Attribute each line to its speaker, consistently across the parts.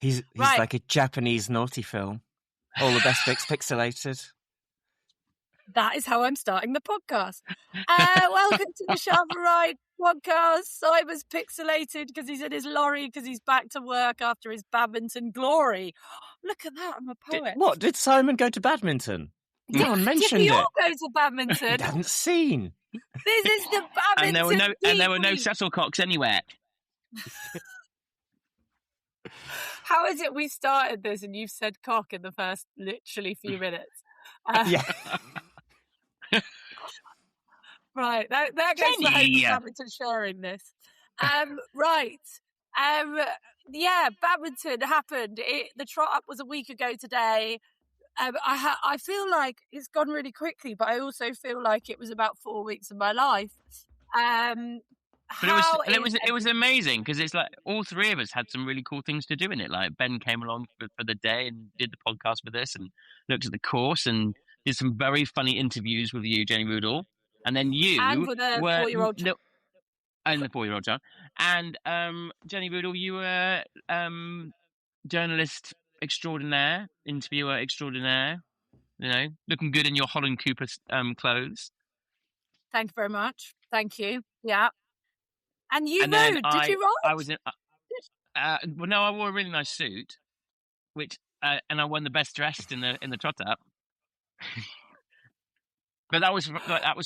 Speaker 1: He's
Speaker 2: Right.
Speaker 1: like a Japanese naughty film. All the best bits pixelated.
Speaker 2: That is how I'm starting the podcast. Welcome to the Sharp and Ride podcast. Simon's pixelated because he's in his lorry because he's back to work after his badminton glory. Look at that, I'm a poet.
Speaker 1: What? Did Simon go to badminton? No one mentioned
Speaker 2: Did we
Speaker 1: it.
Speaker 2: all go to badminton?
Speaker 1: I hadn't seen.
Speaker 2: This is the badminton
Speaker 3: and there were no
Speaker 2: debrief.
Speaker 3: shuttlecocks anywhere.
Speaker 2: How is it we started this and you've said cock in the first literally few minutes?
Speaker 1: Yeah.
Speaker 2: Right, that goes for
Speaker 3: Jenny.
Speaker 2: badminton sharing this. Right. Yeah, badminton happened. The trot up was a week ago today. I feel like it's gone really quickly, but I also feel like it was about 4 weeks of my life.
Speaker 3: But it was amazing because it's like all three of us had some really cool things to do in it. Like Ben came along for the day and did the podcast with us and looked at the course and did some very funny interviews with you, Jenny Rudall. And then you
Speaker 2: and with a
Speaker 3: were
Speaker 2: 4-year-old child.
Speaker 3: and the 4-year-old child. And Jenny Rudall, you were journalist extraordinaire, interviewer extraordinaire. You know, looking good in your Holland Cooper clothes.
Speaker 2: Thank you very much. Thank you. Yeah. And you
Speaker 3: And then
Speaker 2: rode. Did you ride?
Speaker 3: I was in. Well, no, I wore a really nice suit, which and I won the best dressed in the trot up. But that was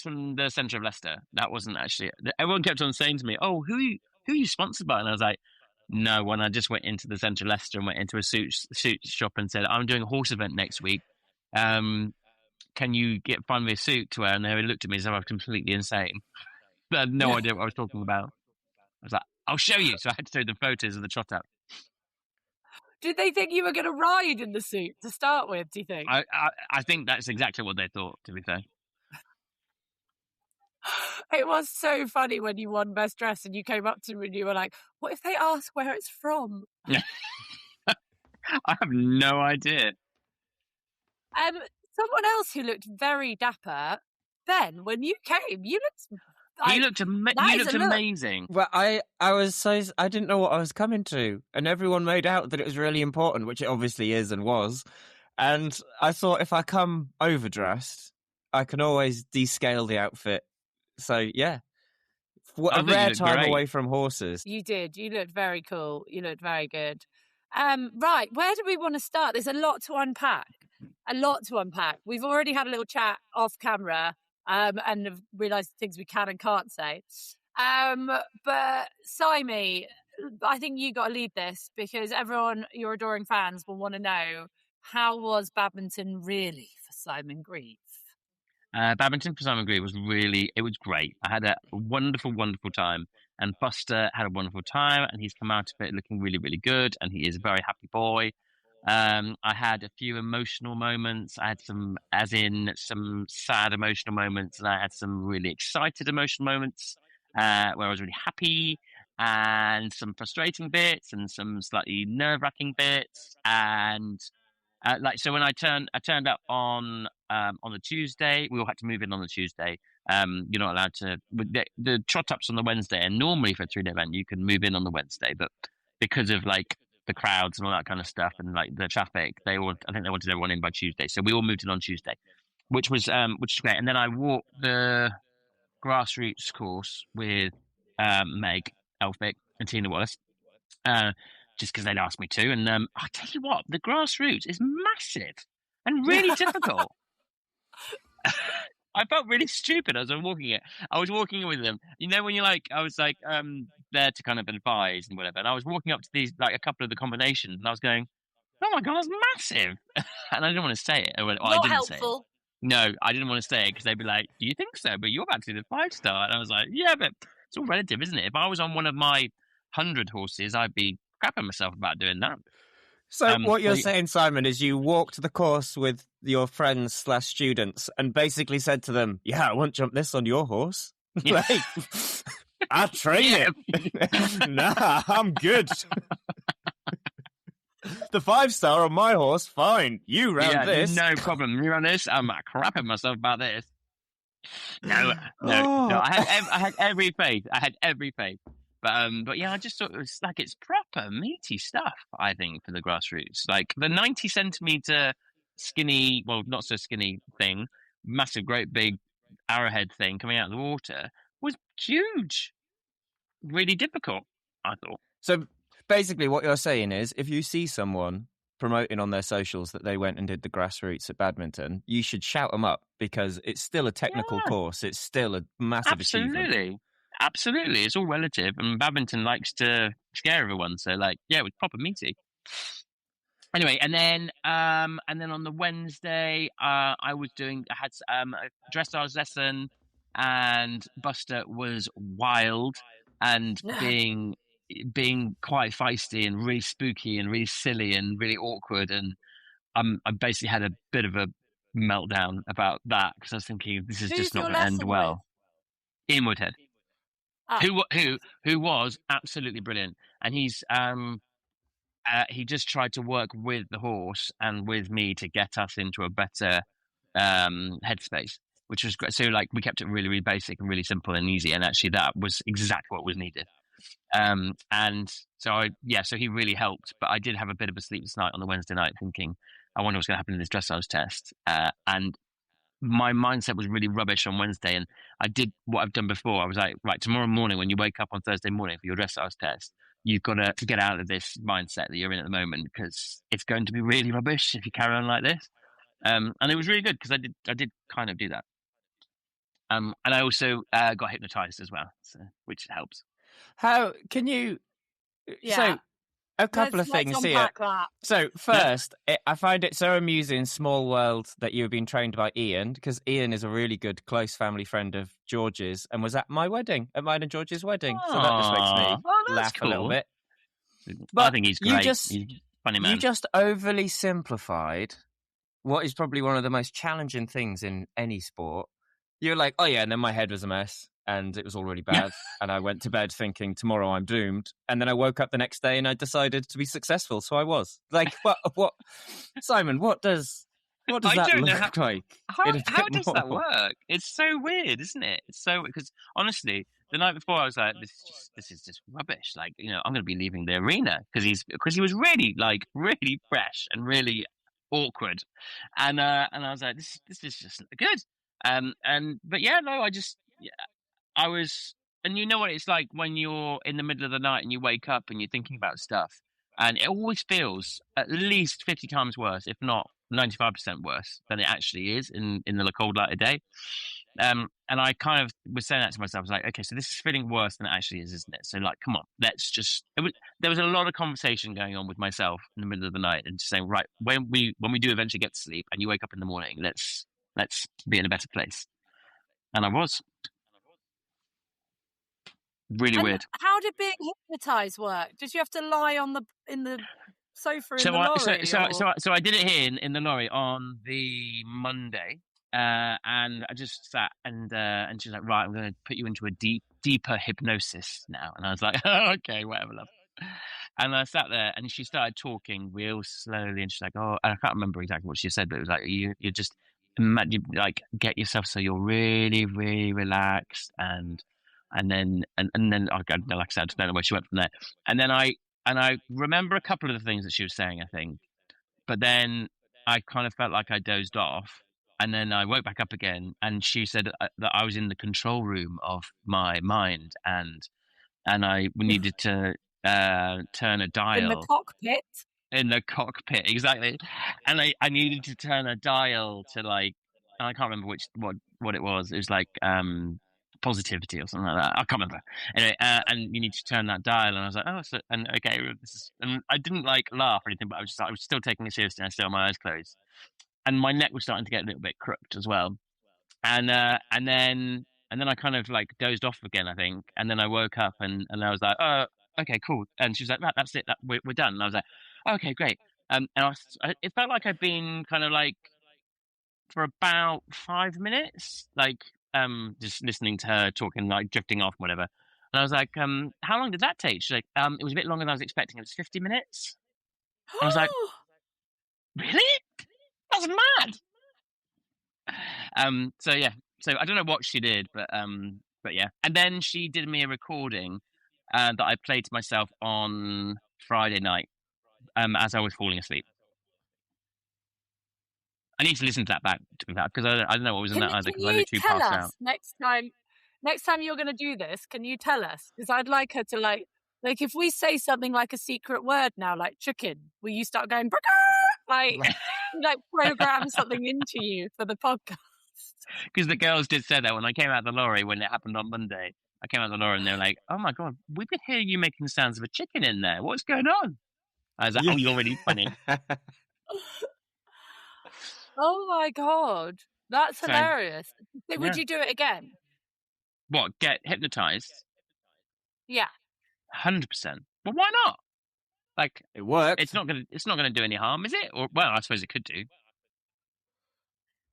Speaker 3: from the centre of Leicester. That wasn't actually. Everyone kept on saying to me, "Oh, who are you sponsored by?" And I was like, "No." When I just went into the centre of Leicester and went into a suit shop and said, "I'm doing a horse event next week. Can you find me a suit to wear?" And they looked at me as if I was completely insane. But I had no idea what I was talking about. I was like, "I'll show you." So I had to show them photos of the trot up.
Speaker 2: Did they think you were going to ride in the suit to start with, do you think?
Speaker 3: I think that's exactly what they thought, to be fair.
Speaker 2: It was so funny when you won Best Dress and you came up to me and you were like, what if they ask where it's from?
Speaker 3: I have no idea.
Speaker 2: Someone else who looked very dapper, Ben, when you came, you looked...
Speaker 3: You looked amazing.
Speaker 1: Well, I didn't know what I was coming to, and everyone made out that it was really important, which it obviously is and was. And I thought if I come overdressed, I can always descale the outfit. So yeah, what a rare time away from horses.
Speaker 2: You did. You looked very cool. You looked very good. Right, where do we want to start? There's a lot to unpack. We've already had a little chat off camera. And have realised things we can and can't say. But Simon, I think you got to lead this because everyone, your adoring fans, will want to know, how was badminton really for Simon Grieve?
Speaker 3: Badminton for Simon Grieve was great. I had a wonderful, wonderful time. And Buster had a wonderful time and he's come out of it looking really, really good. And he is a very happy boy. I had a few emotional moments. I had some sad emotional moments, and I had some really excited emotional moments where I was really happy, and some frustrating bits, and some slightly nerve-wracking bits. And so when I turned up on the Tuesday, we all had to move in on the Tuesday. You're not allowed to. The trot ups on the Wednesday, and normally for a 3-day event, you can move in on the Wednesday, but because of the crowds and all that kind of stuff and the traffic, I think they wanted everyone in by Tuesday, so we all moved in on Tuesday, which was great. And then I walked the grassroots course with Meg Elphick and Tina Wallace, just because they'd asked me to. And I tell you what, the grassroots is massive and really difficult. I felt really stupid as I was walking it. I was walking with them. You know, when I was there to kind of advise and whatever. And I was walking up to these, a couple of the combinations, and I was going, "Oh my God, that's massive." And I didn't want to say it. I didn't
Speaker 2: helpful.
Speaker 3: say it. No, I didn't want to say it because they'd be like, "Do you think so? But you're about to do the 5-star." And I was like, "Yeah, but it's all relative, isn't it? If I was on one of my 100 horses, I'd be crapping myself about doing that."
Speaker 1: So what you're saying, Simon, is you walked the course with your friends/students and basically said to them, "Yeah, I won't jump this on your horse."
Speaker 3: Yeah.
Speaker 1: I train it. Nah, I'm good. The 5-star on my horse, fine. You run this.
Speaker 3: No problem. You run this. I'm crapping myself about this. No. I had every faith. But yeah, I just thought it was like it's proper meaty stuff. I think for the grassroots, like the 90 centimeter skinny, well, not so skinny thing, massive, great big arrowhead thing coming out of the water was huge, really difficult. I thought.
Speaker 1: So basically, what you're saying is, if you see someone promoting on their socials that they went and did the grassroots at badminton, you should shout them up because it's still a technical course. It's still a massive achievement.
Speaker 3: Absolutely. It's all relative, and badminton likes to scare everyone. So, like, yeah, it was proper meaty. Anyway, and then on the Wednesday, I had a dressage lesson, and Buster was wild and being quite feisty and really spooky and really silly and really awkward, and I basically had a bit of a meltdown about that because I was thinking this is just not going to end well. Ian Woodhead, who was absolutely brilliant, and he's he just tried to work with the horse and with me to get us into a better headspace, which was great. So like we kept it really, really basic and really simple and easy, and actually that was exactly what was needed. And so so he really helped, but I did have a bit of a sleepless night on the Wednesday night thinking, I wonder what's going to happen in this dressage test. And my mindset was really rubbish on Wednesday, and I did what I've done before. I was like, right, tomorrow morning when you wake up on Thursday morning for your dressage test, you've got to get out of this mindset that you're in at the moment because it's going to be really rubbish if you carry on like this. And it was really good because I did kind of do that. And I also got hypnotized as well, which helps.
Speaker 1: How can you?
Speaker 2: Yeah.
Speaker 1: So a couple of things here.
Speaker 2: That.
Speaker 1: So first, I find it so amusing, small world, that you have been trained by Ian, because Ian is a really good, close family friend of George's and was at my wedding, at mine and George's wedding. So that just makes me laugh a little bit.
Speaker 3: But I think he's great. He's a funny man.
Speaker 1: You just overly simplified what is probably one of the most challenging things in any sport. You're like, oh yeah, and then my head was a mess. And it was all really bad. And I went to bed thinking, tomorrow I'm doomed. And then I woke up the next day and I decided to be successful. So I was. Like, what Simon, what does that look like?
Speaker 3: How does that work? It's so weird, isn't it? It's so, because honestly, the night before I was like, this is just rubbish. Like, I'm going to be leaving the arena because he was really really fresh and really awkward. And I was like, this is just good. But yeah, no, I was, and you know what it's like when you're in the middle of the night and you wake up and you're thinking about stuff, and it always feels at least 50 times worse, if not 95% worse than it actually is in the cold light of day. And I kind of was saying that to myself. I was like, okay, so this is feeling worse than it actually is, isn't it? So like, come on, there was a lot of conversation going on with myself in the middle of the night and just saying, right, when we do eventually get to sleep and you wake up in the morning, let's be in a better place. And I was. Really weird.
Speaker 2: How did being hypnotized work? Did you have to lie in the sofa in the lorry?
Speaker 3: So I did it here in the lorry on the Monday, and I just sat and she's like, right, I'm going to put you into a deeper hypnosis now, and I was like, oh, okay, whatever, love. And I sat there, and she started talking real slowly, and she's like, oh, and I can't remember exactly what she said, but it was like, you just imagine, like, get yourself so you're really, really relaxed, and then like I said, I don't know where she went from there. And then I remember a couple of the things that she was saying, I think, but then I kind of felt like I dozed off, and then I woke back up again, and she said that I was in the control room of my mind, and I needed to turn a dial
Speaker 2: in the cockpit.
Speaker 3: In the cockpit, exactly. And I needed to turn a dial to, like, I can't remember what it was. It was like positivity or something like that. I can't remember. Anyway, and you need to turn that dial, and I was like, oh, and I didn't like laugh or anything, but I was still taking it seriously, and I still had my eyes closed, and my neck was starting to get a little bit crooked as well, and then I kind of like dozed off again, I think, and then I woke up and I was like, oh, okay, cool, and she was like, that's it, we're done, and I was like, okay, great, and it felt like I'd been kind of like for about 5 minutes, like just listening to her talking, like drifting off, whatever. And I was like, how long did that take? She's like, it was a bit longer than I was expecting. It was 50 minutes. I was like, really? That's mad. So yeah, so I don't know what she did, but yeah. And then she did me a recording that I played to myself on Friday night as I was falling asleep. I need to listen to that back because I don't know what was in that either because I
Speaker 2: Can you
Speaker 3: literally
Speaker 2: tell
Speaker 3: passed
Speaker 2: us
Speaker 3: out.
Speaker 2: next time you're going to do this? Can you tell us? Because I'd like her to like if we say something like a secret word now, like chicken, will you start going like program something into you for the podcast?
Speaker 3: Because the girls did say that when I came out of the lorry when it happened on Monday. I came out of the lorry and they were like, "Oh my god, we could hear you making the sounds of a chicken in there. What's going on?" I was like, "Oh, you're really funny."
Speaker 2: Oh my god, that's
Speaker 3: So,
Speaker 2: hilarious. So would
Speaker 3: yeah.
Speaker 2: you do it again?
Speaker 3: What? Get hypnotized?
Speaker 2: Yeah.
Speaker 3: 100%. Well, why not? Like,
Speaker 1: it worked.
Speaker 3: It's not gonna do any harm, is it? Or well, I suppose it could do.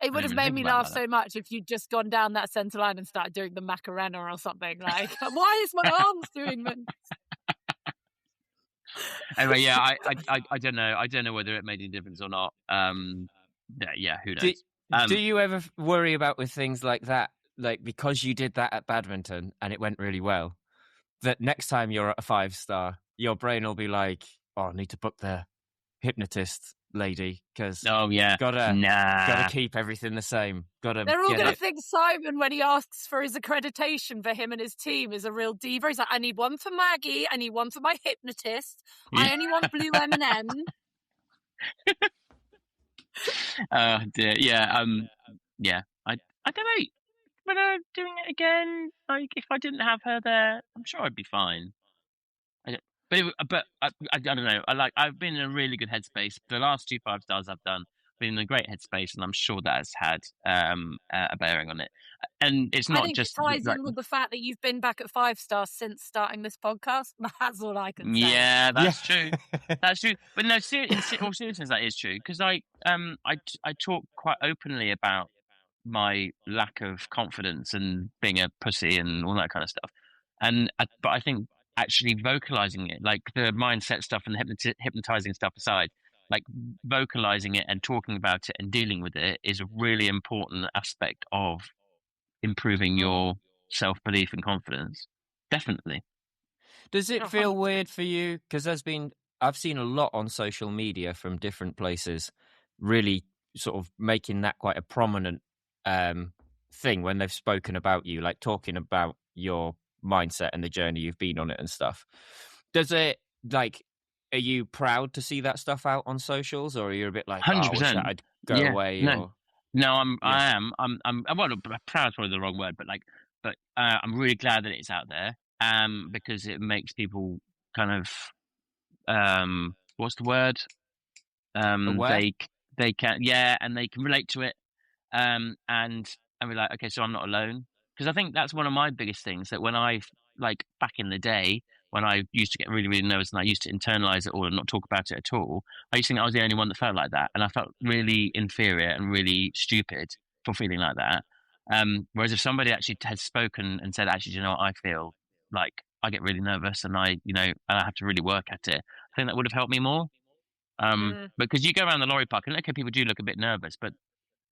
Speaker 2: It would have made me laugh so much if you'd just gone down that centre line and started doing the Macarena or something. Like, why is my arms doing this?
Speaker 3: Anyway, yeah, I don't know. I don't know whether it made any difference or not. Yeah, who knows?
Speaker 1: Do you ever worry about with things like that, like because you did that at badminton and it went really well, that next time you're at a 5-star, your brain will be like, "Oh, I need to book the hypnotist lady because gotta keep everything the same.
Speaker 2: They're all gonna think Simon, when he asks for his accreditation for him and his team, is a real diva. He's like, I need one for Maggie, I need one for my hypnotist. I only want blue M&M.
Speaker 3: Oh dear, yeah, yeah. I don't know. Whether doing it again, like if I didn't have her there, I'm sure I'd be fine. But I don't know. I've been in a really good headspace. The last 2 5-stars I've done, been in a great headspace, and I'm sure that has had a bearing on it. And it's not just.
Speaker 2: It ties in with the fact that you've been back at 5-stars since starting this podcast. That's all I can say.
Speaker 3: Yeah, that's true. That's true. But no, in all seriousness, that is true because I talk quite openly about my lack of confidence and being a pussy and all that kind of stuff. But I think actually vocalizing it, like the mindset stuff and the hypnotizing stuff aside, like vocalizing it and talking about it and dealing with it is a really important aspect of improving your self-belief and confidence. Definitely.
Speaker 1: Does it feel weird for you? Because I've seen a lot on social media from different places really sort of making that quite a prominent thing when they've spoken about you, like talking about your mindset and the journey you've been on it and stuff. Does it, like, are you proud to see that stuff out on socials, or are you a bit like,
Speaker 3: 100%.
Speaker 1: I wish that I'd go away?
Speaker 3: No, I am. I'm well, proud is probably the wrong word, but I'm really glad that it's out there, because it makes people kind of, what's the word?
Speaker 1: Aware?
Speaker 3: They can, and they can relate to it, and be like, okay, so I'm not alone. Because I think that's one of my biggest things, that when back in the day, when I used to get really, really nervous and I used to internalize it all and not talk about it at all, I used to think I was the only one that felt like that. And I felt really inferior and really stupid for feeling like that. Whereas if somebody actually had spoken and said, actually, you know what, I feel like I get really nervous and I have to really work at it, I think that would have helped me more. Because you go around the lorry park and okay, people do look a bit nervous, but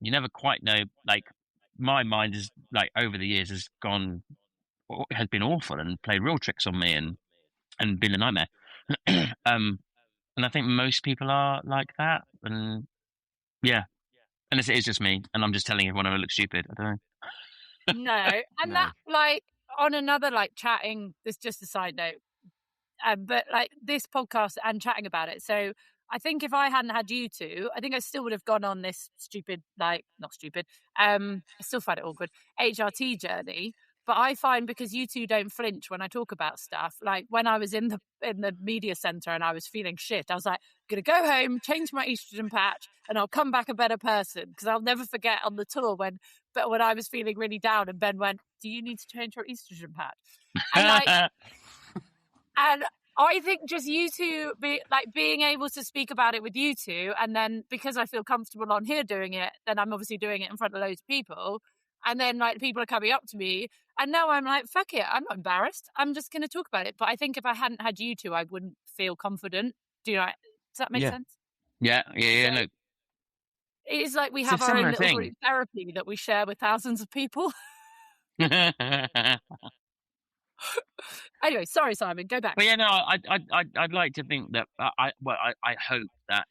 Speaker 3: you never quite know, like, my mind is like over the years has been awful and played real tricks on me and been a nightmare. And I think most people are like that. And yeah, unless it is just me and I'm just telling everyone I look stupid. I don't know.
Speaker 2: No, and that, like, on another, like, chatting, this just a side note, but like this podcast and chatting about it. So I think if I hadn't had you two, I think I still would have gone on this stupid, like, not stupid, I still find it awkward, HRT journey. But I find, because you two don't flinch when I talk about stuff, like when I was in the media centre and I was feeling shit, I was like, I'm going to go home, change my estrogen patch, and I'll come back a better person. Because I'll never forget on the tour when I was feeling really down and Ben went, do you need to change your estrogen patch? And like, and I think just you two, being able to speak about it with you two, and then because I feel comfortable on here doing it, then I'm obviously doing it in front of loads of people. And then, like, people are coming up to me, and now I'm like, fuck it, I'm not embarrassed. I'm just going to talk about it. But I think if I hadn't had you two, I wouldn't feel confident. Does that make sense?
Speaker 3: Yeah. No.
Speaker 2: It is like we have our own little group therapy that we share with thousands of people. Anyway, sorry, Simon, go back.
Speaker 3: But yeah, no, I'd like to think that I hope that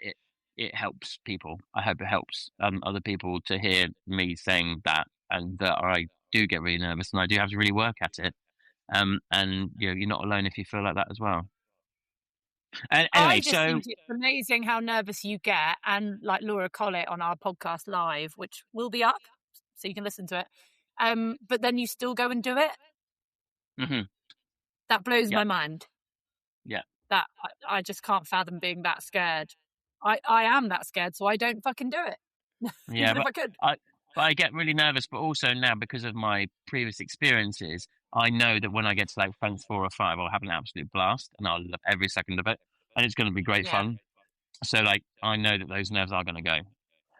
Speaker 3: it helps people. I hope it helps other people to hear me saying that, and that I do get really nervous and I do have to really work at it. And you're not alone if you feel like that as well. Anyway,
Speaker 2: I just think it's amazing how nervous you get, and like Laura Collett on our podcast live, which will be up, so you can listen to it. But then you still go and do it.
Speaker 3: Mm-hmm.
Speaker 2: That blows my mind.
Speaker 3: Yeah.
Speaker 2: That I just can't fathom being that scared. I am that scared, so I don't fucking do it.
Speaker 3: Yeah,
Speaker 2: Even if I could.
Speaker 3: But I get really nervous, but also now because of my previous experiences, I know that when I get to like fence 4 or 5, I'll have an absolute blast and I'll love every second of it. And it's going to be great fun. So like, I know that those nerves are going to go.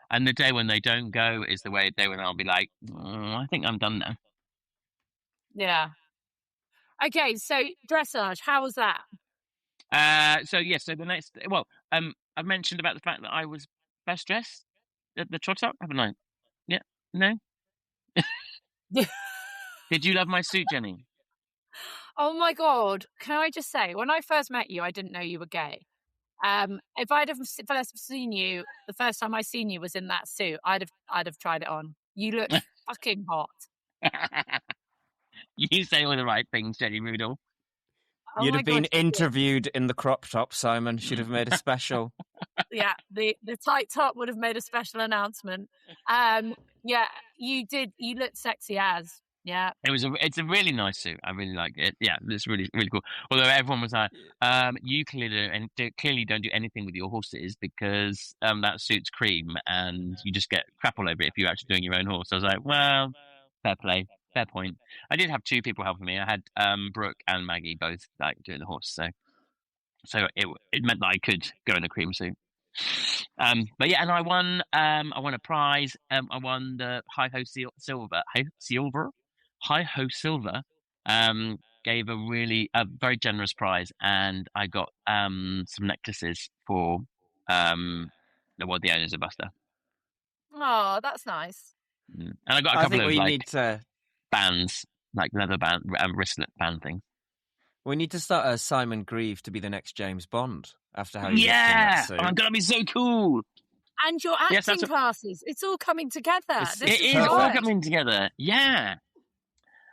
Speaker 3: And the day when they don't go is the day when I'll be like, I think I'm done now.
Speaker 2: Yeah. Okay, so dressage, how was that?
Speaker 3: So the next, I've mentioned about the fact that I was best dressed at the trot up, haven't I? Yeah, no. Did you love my suit, Jenny?
Speaker 2: Oh my God! Can I just say, when I first met you, I didn't know you were gay. If I'd have first seen you, the first time I seen you was in that suit, I'd have tried it on. You look fucking hot.
Speaker 3: You say all the right things, Jenny Rudolph.
Speaker 1: You'd have been interviewed in the crop top, Simon. She'd have made a special.
Speaker 2: Yeah, the tight top would have made a special announcement. Yeah, you did. You looked sexy as. Yeah,
Speaker 3: it's a really nice suit. I really like it. Yeah, it's really really cool. Although everyone was like, "You clearly don't do anything with your horses because that suit's cream and you just get crap all over it if you're actually doing your own horse." I was like, "Well, fair play, fair point." I did have 2 people helping me. I had Brooke and Maggie both like doing the horse, so it meant that I could go in a cream suit. But yeah, and I won a prize. I won the Hi Ho Silver. Gave a very generous prize, and I got some necklaces for the owners of Buster.
Speaker 2: Oh, that's nice.
Speaker 3: And I got a couple of
Speaker 1: need to...
Speaker 3: bands, like leather band, wristlet band things.
Speaker 1: We need to start a Simon Grieve to be the next James Bond after how you looked in that suit.
Speaker 3: I'm gonna be so cool.
Speaker 2: And your acting classes, it's all coming together.
Speaker 3: It is all coming together. Yeah.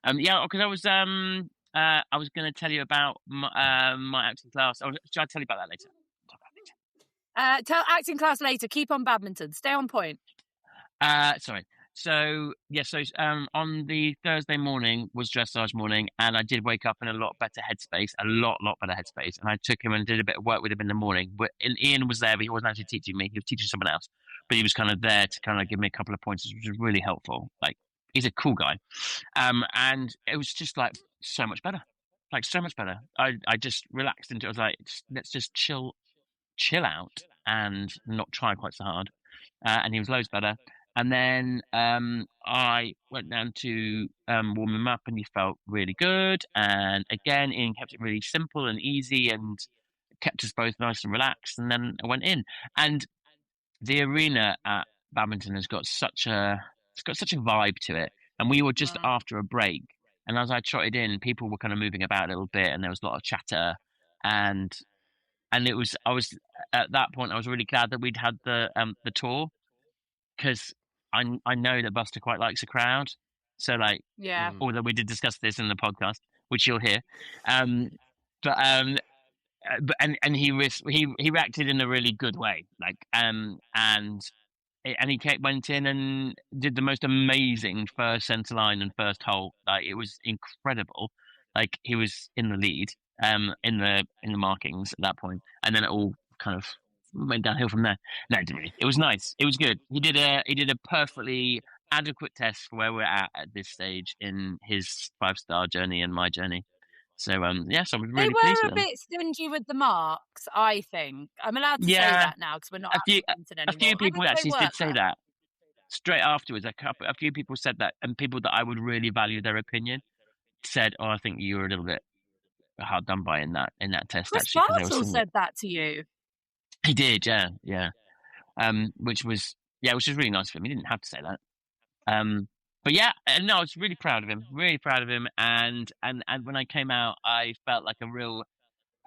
Speaker 3: Because I was going to tell you about my acting class. Should I tell you about that later?
Speaker 2: Tell acting class later. Keep on badminton. Stay on point.
Speaker 3: Sorry. So on the Thursday morning was dressage morning, and I did wake up in a lot better headspace, and I took him and did a bit of work with him in the morning. And Ian was there, but he wasn't actually teaching me. He was teaching someone else, but he was kind of there to kind of give me a couple of pointers, which was really helpful. Like, he's a cool guy. And it was just like so much better. I just relaxed into it. I was like, let's just chill out and not try quite so hard. And he was loads better. And then I went down to warm him up, and he felt really good. And again, Ian kept it really simple and easy and kept us both nice and relaxed. And then I went in. And the arena at Badminton has got such a vibe to it. And we were just after a break. And as I trotted in, people were kind of moving about a little bit, and there was a lot of chatter. And I was at that point, I was really glad that we'd had the tour, because I know that Buster quite likes a crowd. So like,
Speaker 2: yeah.
Speaker 3: Although we did discuss this in the podcast, which you'll hear, but he reacted in a really good way, like and he went in and did the most amazing first centre line and first hole. Like, it was incredible. Like, he was in the lead, in the markings at that point, and then it all kind of went downhill from there. No, it didn't really. It was nice. It was good. He did a perfectly adequate test for where we're at this stage in his 5-star journey and my journey. So so I was really pleased with them.
Speaker 2: They were a bit stingy with the marks, I think. I'm allowed to say that now because we're not at Badminton anymore.
Speaker 3: A few people actually did say that straight afterwards. A few people said that, and people that I would really value their opinion said, "Oh, I think you were a little bit hard done by in that test."
Speaker 2: Chris Bartle said that to you.
Speaker 3: He did, yeah. Which was really nice of him. He didn't have to say that. But yeah, no, I was really proud of him. Really proud of him. And when I came out, I felt like a real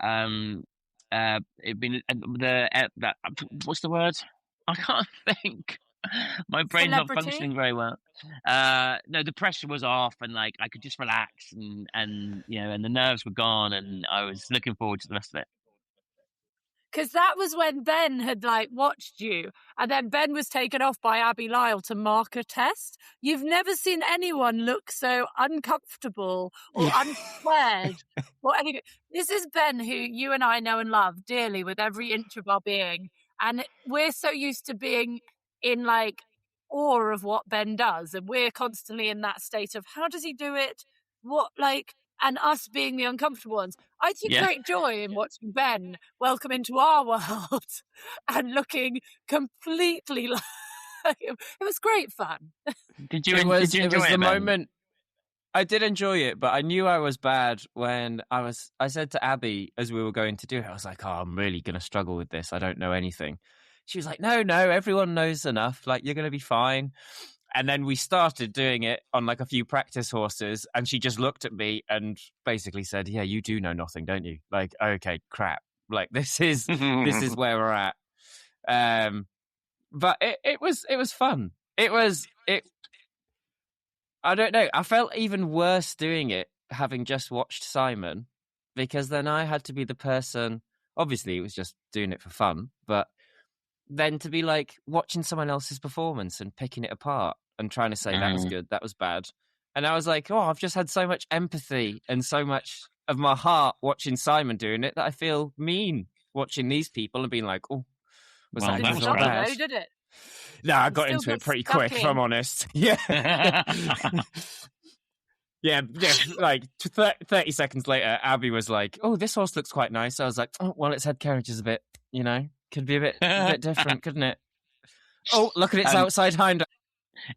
Speaker 3: it'd been that what's the word? I can't think. My brain's not
Speaker 2: Celebrity?
Speaker 3: functioning very well. No, the pressure was off, and like I could just relax, and the nerves were gone, and I was looking forward to the rest of it.
Speaker 2: Because that was when Ben had like watched you, and then Ben was taken off by Abby Lyle to mark a test. You've never seen anyone look so uncomfortable or unsquared or anything. This is Ben, who you and I know and love dearly with every inch of our being, and we're so used to being in like awe of what Ben does, and we're constantly in that state of how does he do it? What like. And us being the uncomfortable ones. I take great joy in watching Ben welcome into our world and looking completely like it was great fun.
Speaker 3: Did you enjoy it? It was the
Speaker 1: moment. I did enjoy it, but I knew I was bad when I said to Abby as we were going to do it, I was like, "Oh, I'm really going to struggle with this. I don't know anything." She was like, "No, everyone knows enough. Like, you're going to be fine." And then we started doing it on like a few practice horses, and she just looked at me and basically said, "Yeah, you do know nothing, don't you?" Like, okay, crap. Like this is where we're at. But it was fun. I don't know. I felt even worse doing it, having just watched Simon, because then I had to be the person. Obviously, it was just doing it for fun, but then to be like watching someone else's performance and picking it apart and trying to say that was good, that was bad. And I was like, oh, I've just had so much empathy and so much of my heart watching Simon doing it that I feel mean watching these people and being like, oh,
Speaker 3: that not
Speaker 2: bad? Did it?
Speaker 1: No, I got into it pretty quick, if I'm honest. Yeah. Yeah, like 30 seconds later, Abby was like, oh, this horse looks quite nice. I was like, oh, well, its head carriage is a bit, could be a bit different, couldn't it? Oh, look at its outside hind.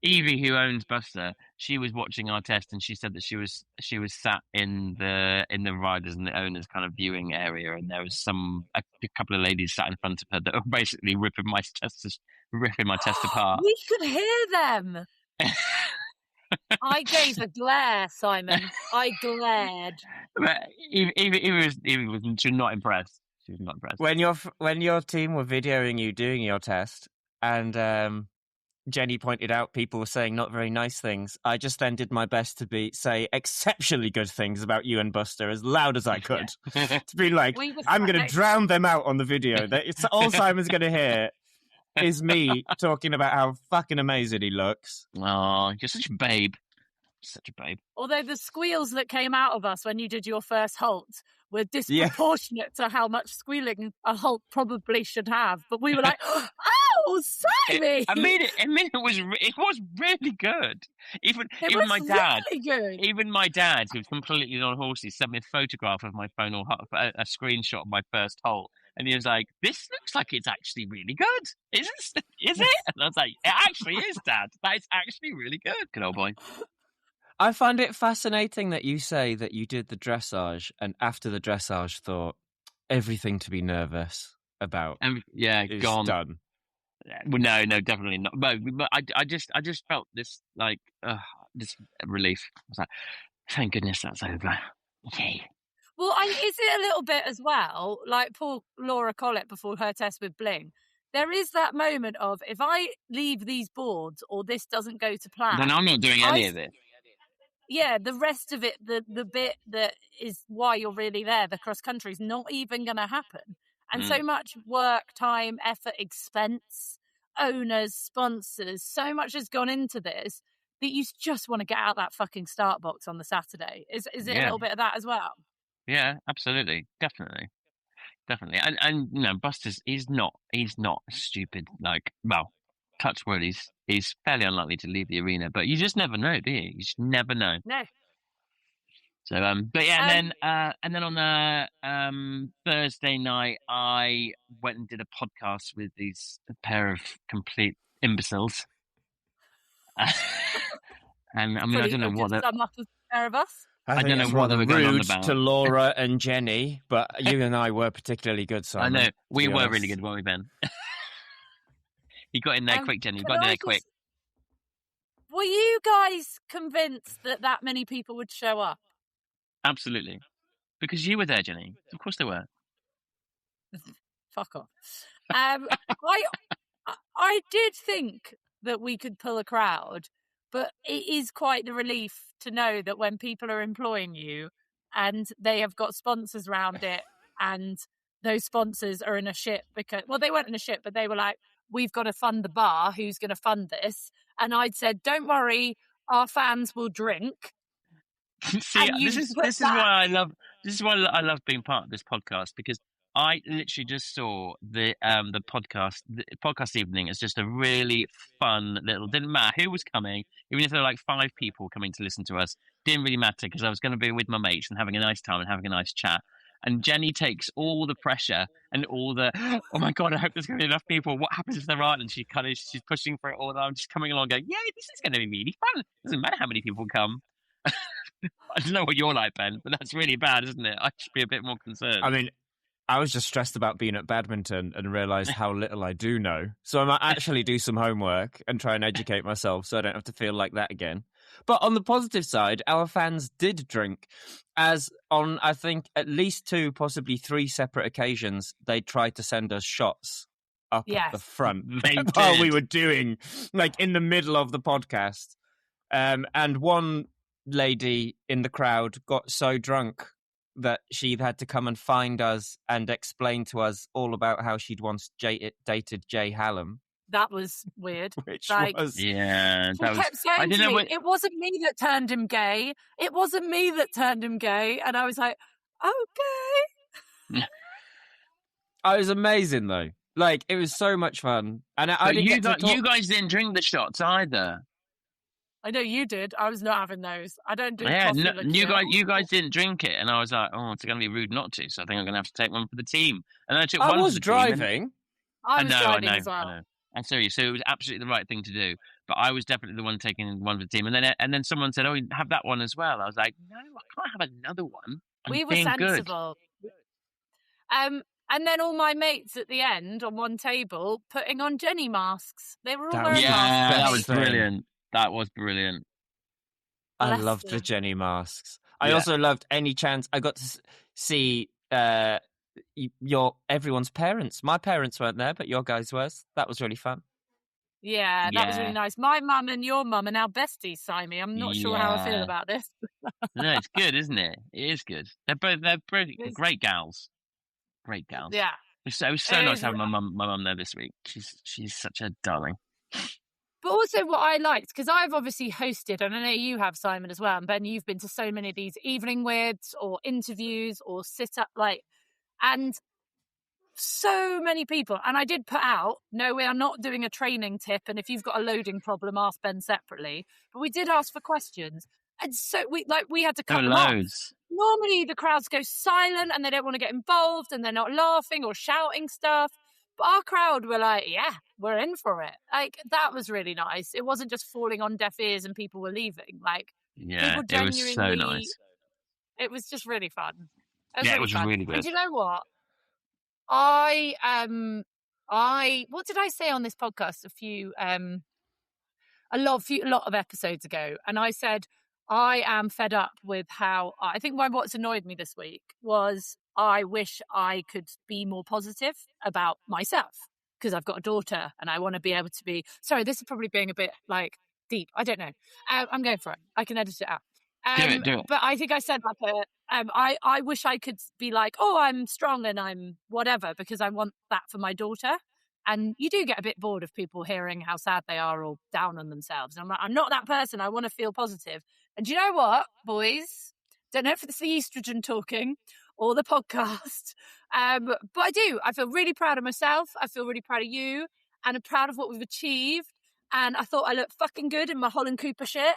Speaker 3: Evie, who owns Buster, she was watching our test, and she said that she was sat in the riders and the owners kind of viewing area, and there was a couple of ladies sat in front of her that were basically ripping my test apart.
Speaker 2: We could hear them. I gave a glare, Simon. I glared.
Speaker 3: But Evie was not impressed. She was not impressed.
Speaker 1: When your team were videoing you doing your test, and Jenny pointed out people were saying not very nice things, I just then did my best to say exceptionally good things about you and Buster as loud as I could. To be like, I'm going to drown them out on the video. It's all Simon's going to hear is me talking about how fucking amazing he looks.
Speaker 3: Oh, you're such a babe. Such a babe.
Speaker 2: Although the squeals that came out of us when you did your first halt were disproportionate to how much squealing a halt probably should have. But we were like, oh, Simon!
Speaker 3: It was really good. Even my dad,
Speaker 2: really good.
Speaker 3: Even my dad, who was completely non-horsey, sent me a photograph of my phone or a screenshot of my first halt. And he was like, this looks like it's actually really good. Is it? And I was like, it actually is, Dad. That is actually really good. Good old boy.
Speaker 1: I find it fascinating that you say that you did the dressage and after the dressage thought everything to be nervous about is
Speaker 3: gone.
Speaker 1: Done.
Speaker 3: Well, no, definitely not. But I just felt this like this relief. I was like, thank goodness that's over. Yay.
Speaker 2: Well, is it a little bit as well, like poor Laura Collett before her test with Bling? There is that moment of, if I leave these boards or this doesn't go to plan,
Speaker 3: then I'm not doing any of it.
Speaker 2: Yeah, the rest of it, the bit that is why you're really there, the cross country, is not even going to happen. And so much work, time, effort, expense, owners, sponsors, so much has gone into this that you just want to get out that fucking start box on the Saturday. Is it a little bit of that as well?
Speaker 3: Yeah, absolutely, definitely, and Buster's he's not stupid. Like, well, touch wood, he's fairly unlikely to leave the arena, but you just never know, do you? You just never know.
Speaker 2: No.
Speaker 3: So, but yeah, and then on the Thursday night, I went and did a podcast with a pair of complete imbeciles. And I mean, I don't know what.
Speaker 2: Sum up a pair of us.
Speaker 1: I don't know what they were going on about. To Laura and Jenny, but you and I were particularly good, Simon.
Speaker 3: I know. We were really good, weren't we, Ben? You got in there quick, Jenny. You got in there quick.
Speaker 2: Were you guys convinced that many people would show up?
Speaker 3: Absolutely. Because you were there, Jenny. Of course they were.
Speaker 2: Fuck off. I did think that we could pull a crowd, but it is quite the relief to know that when people are employing you and they have got sponsors around it, and those sponsors are in a ship because, well, they weren't in a ship, but they were like, we've got to fund the bar. Who's going to fund this? And I'd said, don't worry, our fans will drink.
Speaker 3: See, this is why I love being part of this podcast, because I literally just saw the podcast evening as just a really fun little. Didn't matter who was coming, even if there were like 5 people coming to listen to us. Didn't really matter, because I was going to be with my mates and having a nice time and having a nice chat. And Jenny takes all the pressure and all the, oh my God, I hope there's going to be enough people. What happens if there aren't? And she's pushing for it all. And I'm just coming along going, yeah, this is going to be really fun. Doesn't matter how many people come. I don't know what you're like, Ben, but that's really bad, isn't it? I should be a bit more concerned.
Speaker 1: I mean, I was just stressed about being at badminton and realised how little I do know. So I might actually do some homework and try and educate myself so I don't have to feel like that again. But on the positive side, our fans did drink, as on, I think, at least 2, possibly 3 separate occasions, they tried to send us shots up at the front while we were doing, like, in the middle of the podcast. And one lady in the crowd got so drunk that she had to come and find us and explain to us all about how she'd once dated Jay Hallam.
Speaker 2: That was weird.
Speaker 1: Which
Speaker 3: was... Yeah.
Speaker 2: He kept saying to me, it wasn't me that turned him gay. It wasn't me that turned him gay. And I was like, okay.
Speaker 1: It was amazing, though. Like, it was so much fun. And
Speaker 3: you guys didn't drink the shots either.
Speaker 2: I know you did. I was not having those. I don't do
Speaker 3: you guys didn't drink it, and I was like, oh, it's going to be rude not to. So I think I'm going to have to take one for the team. And I took one.
Speaker 1: I was driving.
Speaker 2: I was driving as well.
Speaker 3: I know. And sorry, so it was absolutely the right thing to do. But I was definitely the one taking one for the team. And then someone said, oh, you have that one as well. I was like, no, I can't have another one.
Speaker 2: We were sensible. Good. And then all my mates at the end on one table putting on Jenny masks. They were all wearing masks.
Speaker 3: Yeah, that was brilliant. That was brilliant.
Speaker 1: I loved the Jenny masks. I also loved any chance I got to see everyone's parents. My parents weren't there, but your guys were. That was really fun.
Speaker 2: Yeah, that was really nice. My mum and your mum are now besties, Simon. I'm not sure how I feel about this.
Speaker 3: No, it's good, isn't it? It is good. They're both great gals. Great gals.
Speaker 2: Yeah.
Speaker 3: It was so nice having my mum there this week. She's such a darling.
Speaker 2: But also what I liked, because I've obviously hosted, and I know you have, Simon, as well, and Ben, you've been to so many of these evening wids or interviews or sit-up, and so many people. And I did put out, no, we are not doing a training tip, and if you've got a loading problem, ask Ben separately. But we did ask for questions. And so we had to cut them off. Normally the crowds go silent and they don't want to get involved and they're not laughing or shouting stuff. But our crowd were like, yeah, we're in for it. Like, that was really nice. It wasn't just falling on deaf ears and people were leaving. Like,
Speaker 3: yeah, it was so nice.
Speaker 2: It was just really fun.
Speaker 3: It was really good.
Speaker 2: And you know what? What did I say on this podcast a lot of episodes ago? And I said, I am fed up with how, I think what's annoyed me this week was I wish I could be more positive about myself, because I've got a daughter and I want to be able to be, sorry, this is probably being a bit deep. I don't know. I'm going for it. I can edit it out.
Speaker 3: Do it.
Speaker 2: But I think I said I wish I could be like, oh, I'm strong and I'm whatever, because I want that for my daughter. And you do get a bit bored of people hearing how sad they are or down on themselves. And I'm like, I'm not that person. I want to feel positive. And do you know what, boys? Don't know if it's the estrogen talking or the podcast, but I do. I feel really proud of myself. I feel really proud of you, and I'm proud of what we've achieved. And I thought I looked fucking good in my Holland Cooper shit.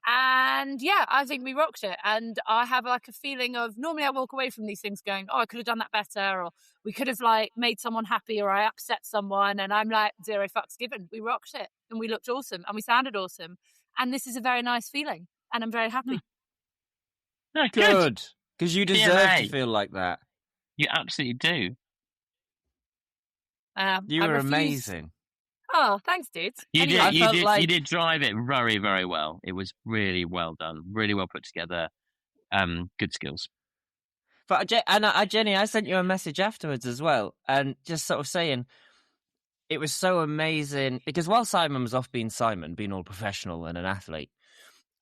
Speaker 2: And yeah, I think we rocked it. And I have a feeling of, normally I walk away from these things going, oh, I could have done that better, or we could have made someone happy, or I upset someone. And I'm like, zero fucks given. We rocked it and we looked awesome and we sounded awesome. And this is a very nice feeling and I'm very happy.
Speaker 3: No,
Speaker 1: good. Because you deserve to feel like that.
Speaker 3: You absolutely do.
Speaker 1: You were amazing.
Speaker 2: Oh, thanks, dudes.
Speaker 3: You
Speaker 2: Anyway,
Speaker 3: you did drive it very, very well. It was really well done, really well put together. Good skills.
Speaker 1: But Jenny, I sent you a message afterwards as well, and just sort of saying it was so amazing because while Simon was off being Simon, being all professional and an athlete,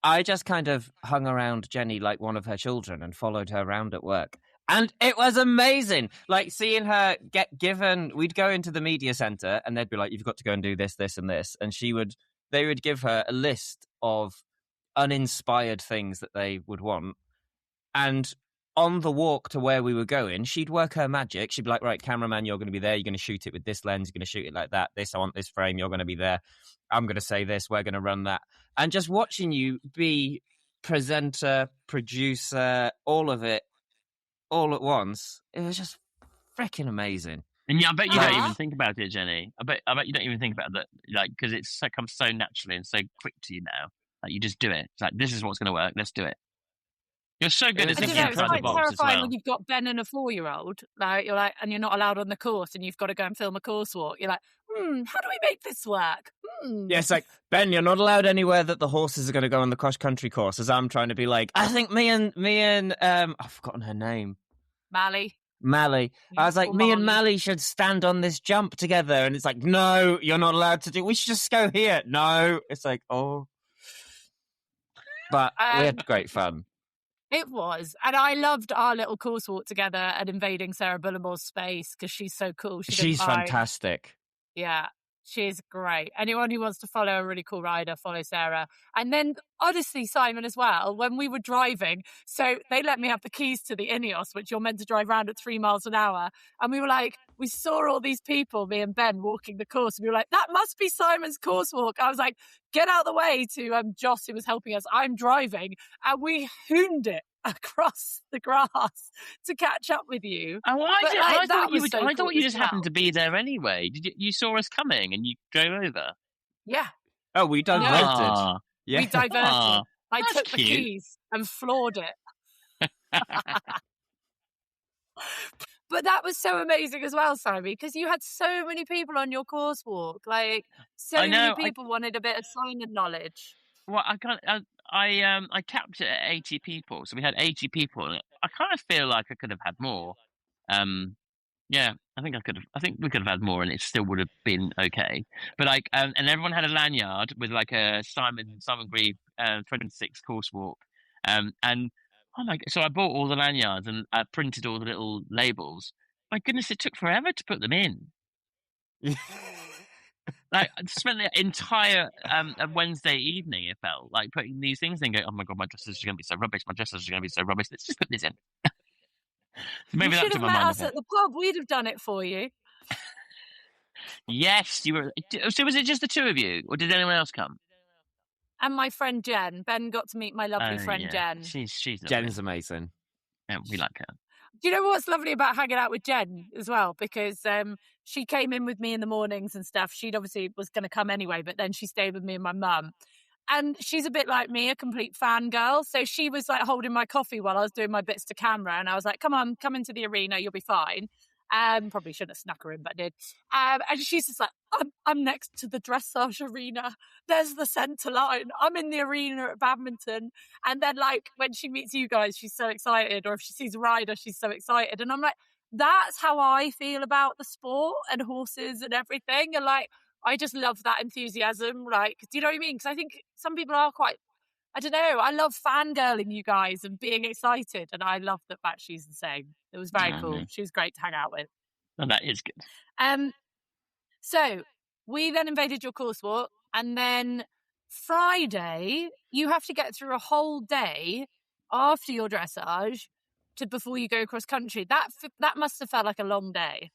Speaker 1: I just kind of hung around Jenny like one of her children and followed her around at work. And it was amazing. Like seeing her get given, we'd go into the media center and they'd be like, you've got to go and do this, this and this. And they would give her a list of uninspired things that they would want. And on the walk to where we were going, she'd work her magic. She'd be like, right, cameraman, you're going to be there. You're going to shoot it with this lens. You're going to shoot it like that. I want this frame. You're going to be there. I'm going to say this. We're going to run that. And just watching you be presenter, producer, all of it, all at once, it was just freaking amazing.
Speaker 3: And yeah, I bet you don't even think about it, Jenny. I bet you don't even think about that, like, because it comes so naturally and so quick to you now. Like, you just do it. It's like, this is what's going to work. Let's do it. You're so good at thinking outside the box as well.
Speaker 2: It's quite terrifying when you've got Ben and a 4-year-old. Like you're like, and you're not allowed on the course, and you've got to go and film a course walk. You're like, how do we make this work?
Speaker 1: Yeah, it's like, Ben, you're not allowed anywhere that the horses are going to go on the cross country course. As I'm trying to be like, I think me and I've forgotten her name.
Speaker 2: Mally.
Speaker 1: I was like, me and Mally should stand on this jump together, and it's like, no, you're not allowed to do. We should just go here. No, it's like, oh, but we had great fun.
Speaker 2: It was. And I loved our little course walk together and invading Sarah Bullamore's space because she's so cool.
Speaker 1: She's fantastic.
Speaker 2: Yeah, she's great. Anyone who wants to follow a really cool rider, follow Sarah. And then, honestly, Simon as well, when we were driving, so they let me have the keys to the Ineos, which you're meant to drive around at 3 miles an hour. And we were like, we saw all these people, me and Ben, walking the course. And we were like, that must be Simon's course walk. I was like, get out of the way to Joss, who was helping us. I'm driving. And we hooned it across the grass to catch up with you.
Speaker 3: Oh, I thought you just happened to be there anyway. You saw us coming and you drove over?
Speaker 2: Yeah.
Speaker 1: Oh, we diverted.
Speaker 2: Yeah. We diverted. I took the keys and floored it. But that was so amazing as well, Simon, because you had so many people on your course walk. Like, many people wanted a bit of Simon knowledge.
Speaker 3: Well, I capped it at 80 people, so we had 80 people. And I kind of feel like I could have had more. Yeah, I think we could have had more, and it still would have been okay. But like, and everyone had a lanyard with like a Simon Grieve 26 course walk, and oh my! So I bought all the lanyards and I printed all the little labels. My goodness, it took forever to put them in. Like, I spent the entire Wednesday evening, it felt like, putting these things in, going, oh my God, my dresses are going to be so rubbish. Let's just put this in. Maybe
Speaker 2: you should have met us at the pub. We'd have done it for you.
Speaker 3: Yes, you were. So was it just the two of you, or did anyone else come?
Speaker 2: And my friend Jen. Ben got to meet my lovely friend Jen.
Speaker 3: She's
Speaker 1: Jen's amazing.
Speaker 3: Yeah, we like her.
Speaker 2: Do you know what's lovely about hanging out with Jen as well? Because she came in with me in the mornings and stuff. She'd obviously was going to come anyway, but then she stayed with me and my mum. And she's a bit like me, a complete fangirl. So she was like holding my coffee while I was doing my bits to camera. And I was like, come on, come into the arena, you'll be fine. Probably shouldn't have snuck her in, but I did. And she's just like, I'm next to the dressage arena. There's the centre line. I'm in the arena at badminton. And then like when she meets you guys, she's so excited. Or if she sees a rider, she's so excited. And I'm like, that's how I feel about the sport and horses and everything. And like, I just love that enthusiasm. Like, do you know what I mean? Because I think some people are quite, I don't know, I love fangirling you guys and being excited. And I love the fact she's the same. It was very cool. She was great to hang out with.
Speaker 3: Oh, that is good.
Speaker 2: So we then invaded your course walk. And then Friday, you have to get through a whole day after your dressage before you go cross country. That must have felt like a long day.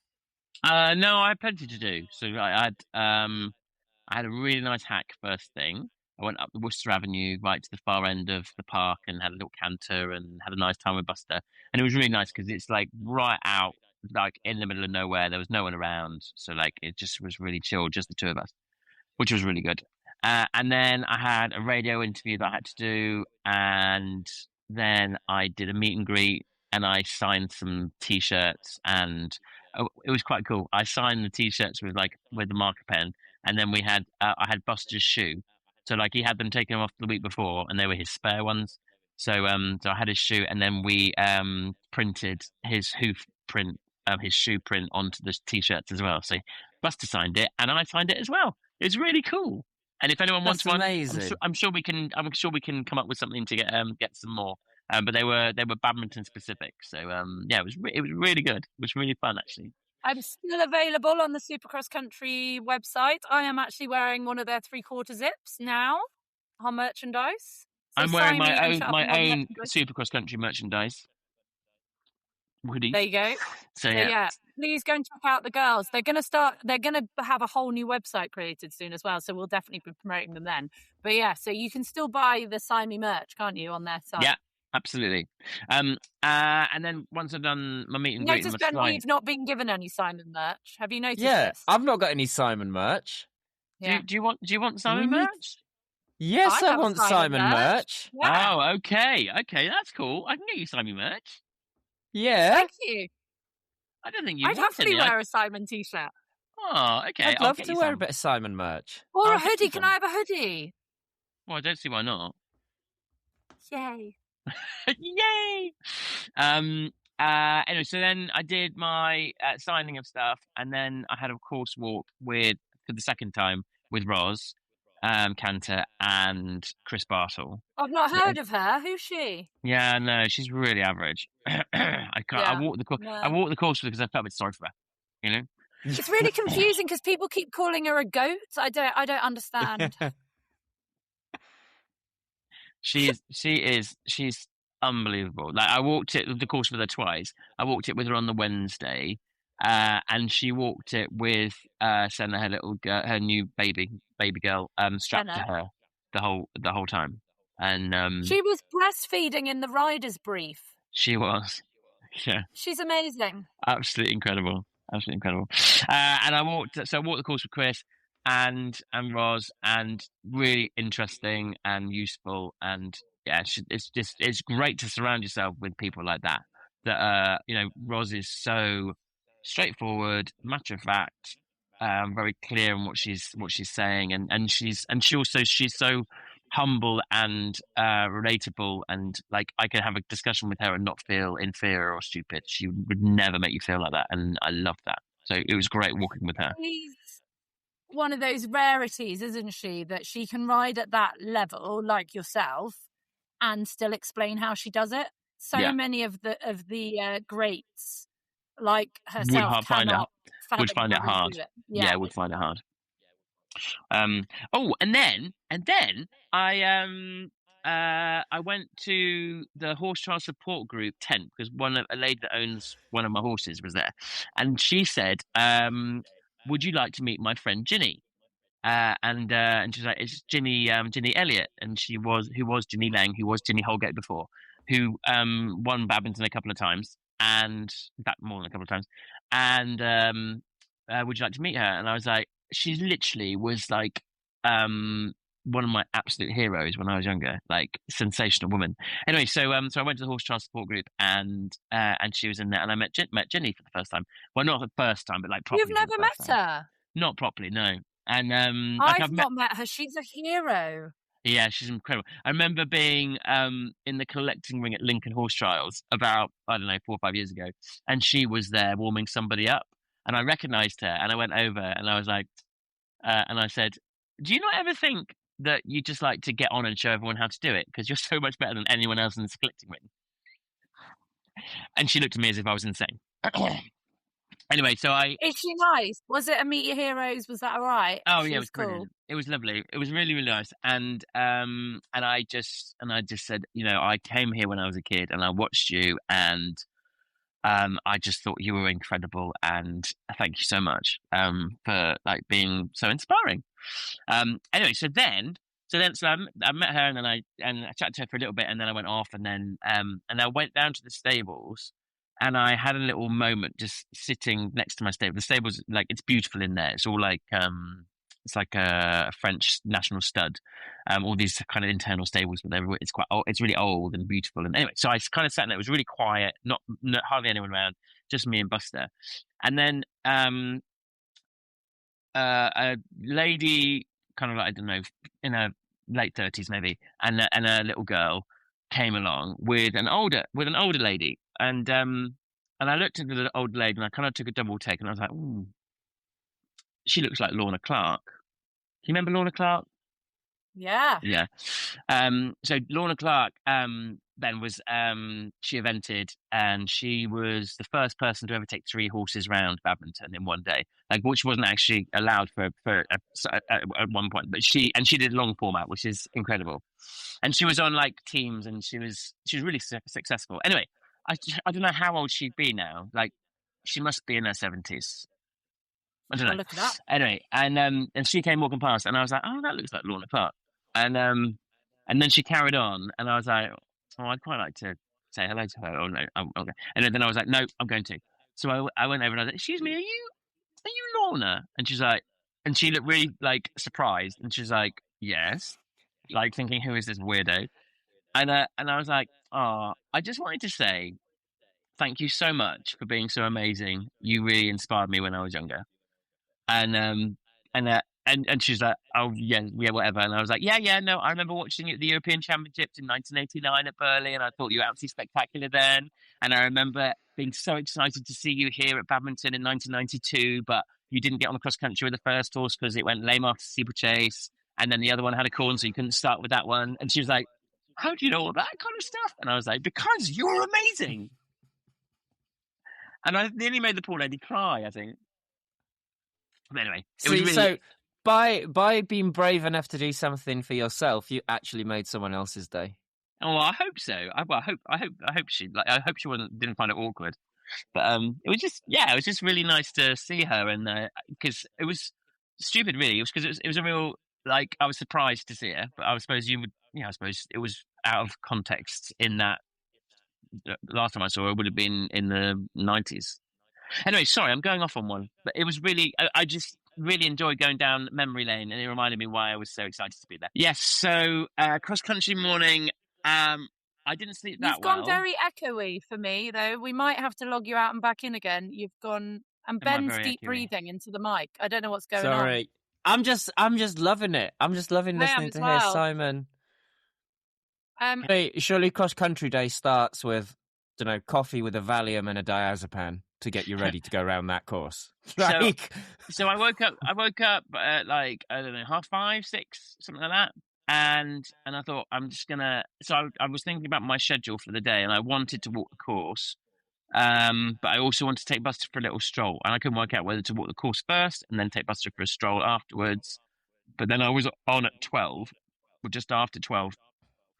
Speaker 3: No, I had plenty to do. So I had a really nice hack first thing. I went up the Worcester Avenue right to the far end of the park and had a little canter and had a nice time with Buster. And it was really nice because it's like right out, like in the middle of nowhere. There was no one around. So like it just was really chill, just the two of us, which was really good. And then I had a radio interview that I had to do. And then I did a meet and greet and I signed some T-shirts and it was quite cool. I signed the T-shirts with the marker pen, and then we had I had Buster's shoe. So like he had them taken off the week before, and they were his spare ones. So so I had his shoe, and then we printed his hoof print, his shoe print onto the t-shirts as well. So Buster signed it, and I signed it as well. It was really cool. And if anyone wants one, I'm sure we can come up with something to get some more. But they were badminton specific. So yeah, it was really good. It was really fun actually.
Speaker 2: I'm still available on the Supercross Country website. I am actually wearing one of their 3/4 zips now on merchandise. So
Speaker 3: I'm wearing my own Supercross Country merchandise. Hoodie.
Speaker 2: There you go.
Speaker 3: So yeah,
Speaker 2: please go and check out the girls. They're going to have a whole new website created soon as well. So we'll definitely be promoting them then. But yeah, so you can still buy the Sign Me merch, can't you, on their site?
Speaker 3: Yeah, absolutely. And then once I've done my meet and greet,
Speaker 2: notice, Ben, you've not been given any Simon merch. Have you noticed?
Speaker 1: Yeah,
Speaker 2: this?
Speaker 1: I've not got any Simon merch.
Speaker 3: Yeah. Do you want Simon merch?
Speaker 1: Yes, I want Simon merch.
Speaker 3: Yeah. Oh, okay, that's cool. I can get you Simon merch.
Speaker 1: Yeah.
Speaker 2: Thank you.
Speaker 3: I don't think you.
Speaker 2: I'd happily wear a Simon t-shirt.
Speaker 3: Oh, okay.
Speaker 1: I'd love to wear a bit of Simon merch.
Speaker 2: Or a hoodie. Can I have a hoodie?
Speaker 3: Well, I don't see why not.
Speaker 2: Yay.
Speaker 3: Yay! Anyway, so then I did my signing of stuff, and then I had a course walk for the second time with Roz, Cantor, and Chris Bartle.
Speaker 2: I've not heard of her. Who's she?
Speaker 3: Yeah, no, she's really average. I can't. Yeah. I walked the course because I felt a bit sorry for her. You know,
Speaker 2: it's really confusing because people keep calling her a goat. I don't understand.
Speaker 3: She's unbelievable. Like I walked the course with her twice. I walked it with her on the Wednesday, and she walked it with Senna, her new baby girl, strapped to her the whole time. And
Speaker 2: she was breastfeeding in the rider's brief.
Speaker 3: She was, yeah.
Speaker 2: She's amazing.
Speaker 3: Absolutely incredible. And I walked the course with Chris and Roz, and really interesting and useful, and yeah, it's great to surround yourself with people like that. That Roz is so straightforward, matter of fact, very clear in what she's saying, and she's so humble and relatable, and like I can have a discussion with her and not feel inferior or stupid. She would never make you feel like that, and I love that. So it was great walking with her.
Speaker 2: She's one of those rarities, isn't she, that she can ride at that level like yourself and still explain how she does it. So many of the greats like herself
Speaker 3: would find it hard. Yeah, would find it hard. And then I went to the horse trial support group tent because a lady that owns one of my horses was there, and she said, would you like to meet my friend Ginny? And she's like, it's Ginny Elliott, and who was Ginny Lang, who was Ginny Holgate before, who won badminton a couple of times, and in fact more than a couple of times, and would you like to meet her? And I was like, she literally was like one of my absolute heroes when I was younger, like sensational woman. Anyway, so I went to the horse trial support group, and she was in there, and I met Ginny for the first time. Well, not the first time, but like properly.
Speaker 2: You've never met her?
Speaker 3: Not properly, no. And
Speaker 2: I've not met her. She's a hero.
Speaker 3: Yeah, she's incredible. I remember being in the collecting ring at Lincoln Horse Trials about, I don't know, 4 or 5 years ago, and she was there warming somebody up, and I recognised her, and I went over, and I was like, and I said, do you not ever think that you just like to get on and show everyone how to do it because you're so much better than anyone else in this collecting ring? And she looked at me as if I was insane. Anyway, so
Speaker 2: Is she nice? Was it a Meet Your Heroes? Was that all right?
Speaker 3: Oh yeah, it was cool. Brilliant. It was lovely. It was really, really nice. And I just said, I came here when I was a kid, and I watched you, and I just thought you were incredible, and thank you so much for like being so inspiring. Anyway, so I met her, and then I chatted to her for a little bit, and then I went off, and then and I went down to the stables. And I had a little moment just sitting next to my stable. The stable's like, it's beautiful in there. It's all like, it's like a French national stud. All these kind of internal stables, but it's quite old. It's really old and beautiful. And anyway, so I kind of sat in there. It was really quiet, not hardly anyone around, just me and Buster. And then a lady, kind of like, I don't know, in her late 30s maybe, and a little girl came along with an older lady, and I looked at the older lady and I kind of took a double take and I was like, ooh, she looks like Lorna Clark. Do you remember Lorna Clark?
Speaker 2: Yeah.
Speaker 3: Yeah. So Lorna Clark then was she evented, and she was the first person to ever take 3 horses round Badminton in one day, like, which wasn't actually allowed at one point, but she did long format, which is incredible, and she was on like teams, and she was really successful. Anyway, I don't know how old she'd be now, like she must be in her 70s. I don't know.
Speaker 2: Look it up.
Speaker 3: Anyway, and she came walking past, and I was like, "Oh, that looks like Lorna Clark." And then she carried on, and I was like, "Oh, I'd quite like to say hello to her." Oh no, okay. And then I was like, "No, I'm going to." So I went over and I was like, "Excuse me, are you Lorna?" And she's like, and she looked really like surprised, and she's like, "Yes," like thinking, "Who is this weirdo?" And I was like, "Oh, I just wanted to say thank you so much for being so amazing. You really inspired me when I was younger." And and she's like, "Oh yeah, whatever." And I was like, "Yeah, no, I remember watching you at the European Championships in 1989 at Burley, and I thought you were absolutely spectacular then. And I remember being so excited to see you here at Badminton in 1992, but you didn't get on the cross country with the first horse because it went lame after steeplechase, and then the other one had a corn, so you couldn't start with that one." And she was like, "How do you know all that kind of stuff?" And I was like, "Because you're amazing." And I nearly made the poor lady cry, I think. But anyway, it was really...
Speaker 1: So by being brave enough to do something for yourself, you actually made someone else's day.
Speaker 3: Oh, I hope so. I hope she didn't find it awkward. But it was just really nice to see her, and because it was stupid, really. It was because it was a real, like, I was surprised to see her, but I suppose I suppose it was out of context in that the last time I saw her would have been in the 90s. Anyway, sorry, I'm going off on one, but it was really, I just really enjoyed going down memory lane, and it reminded me why I was so excited to be there. Yes, so cross country morning. I didn't sleep that well.
Speaker 2: You've gone very echoey for me, though. We might have to log you out and back in again. You've gone, and Ben's deep breathing into the mic. I don't know what's going on.
Speaker 1: Sorry, I'm just loving it. I'm just loving listening to hear Simon. Surely cross country day starts with, I don't know, coffee with a Valium and a diazepam to get you ready to go around that course.
Speaker 3: So I woke up at like, I don't know, 5:30, 6, something like that. And I thought, I'm just gonna. So I was thinking about my schedule for the day, and I wanted to walk the course, but I also wanted to take Buster for a little stroll, and I couldn't work out whether to walk the course first and then take Buster for a stroll afterwards. But then I was on at 12, or just after 12,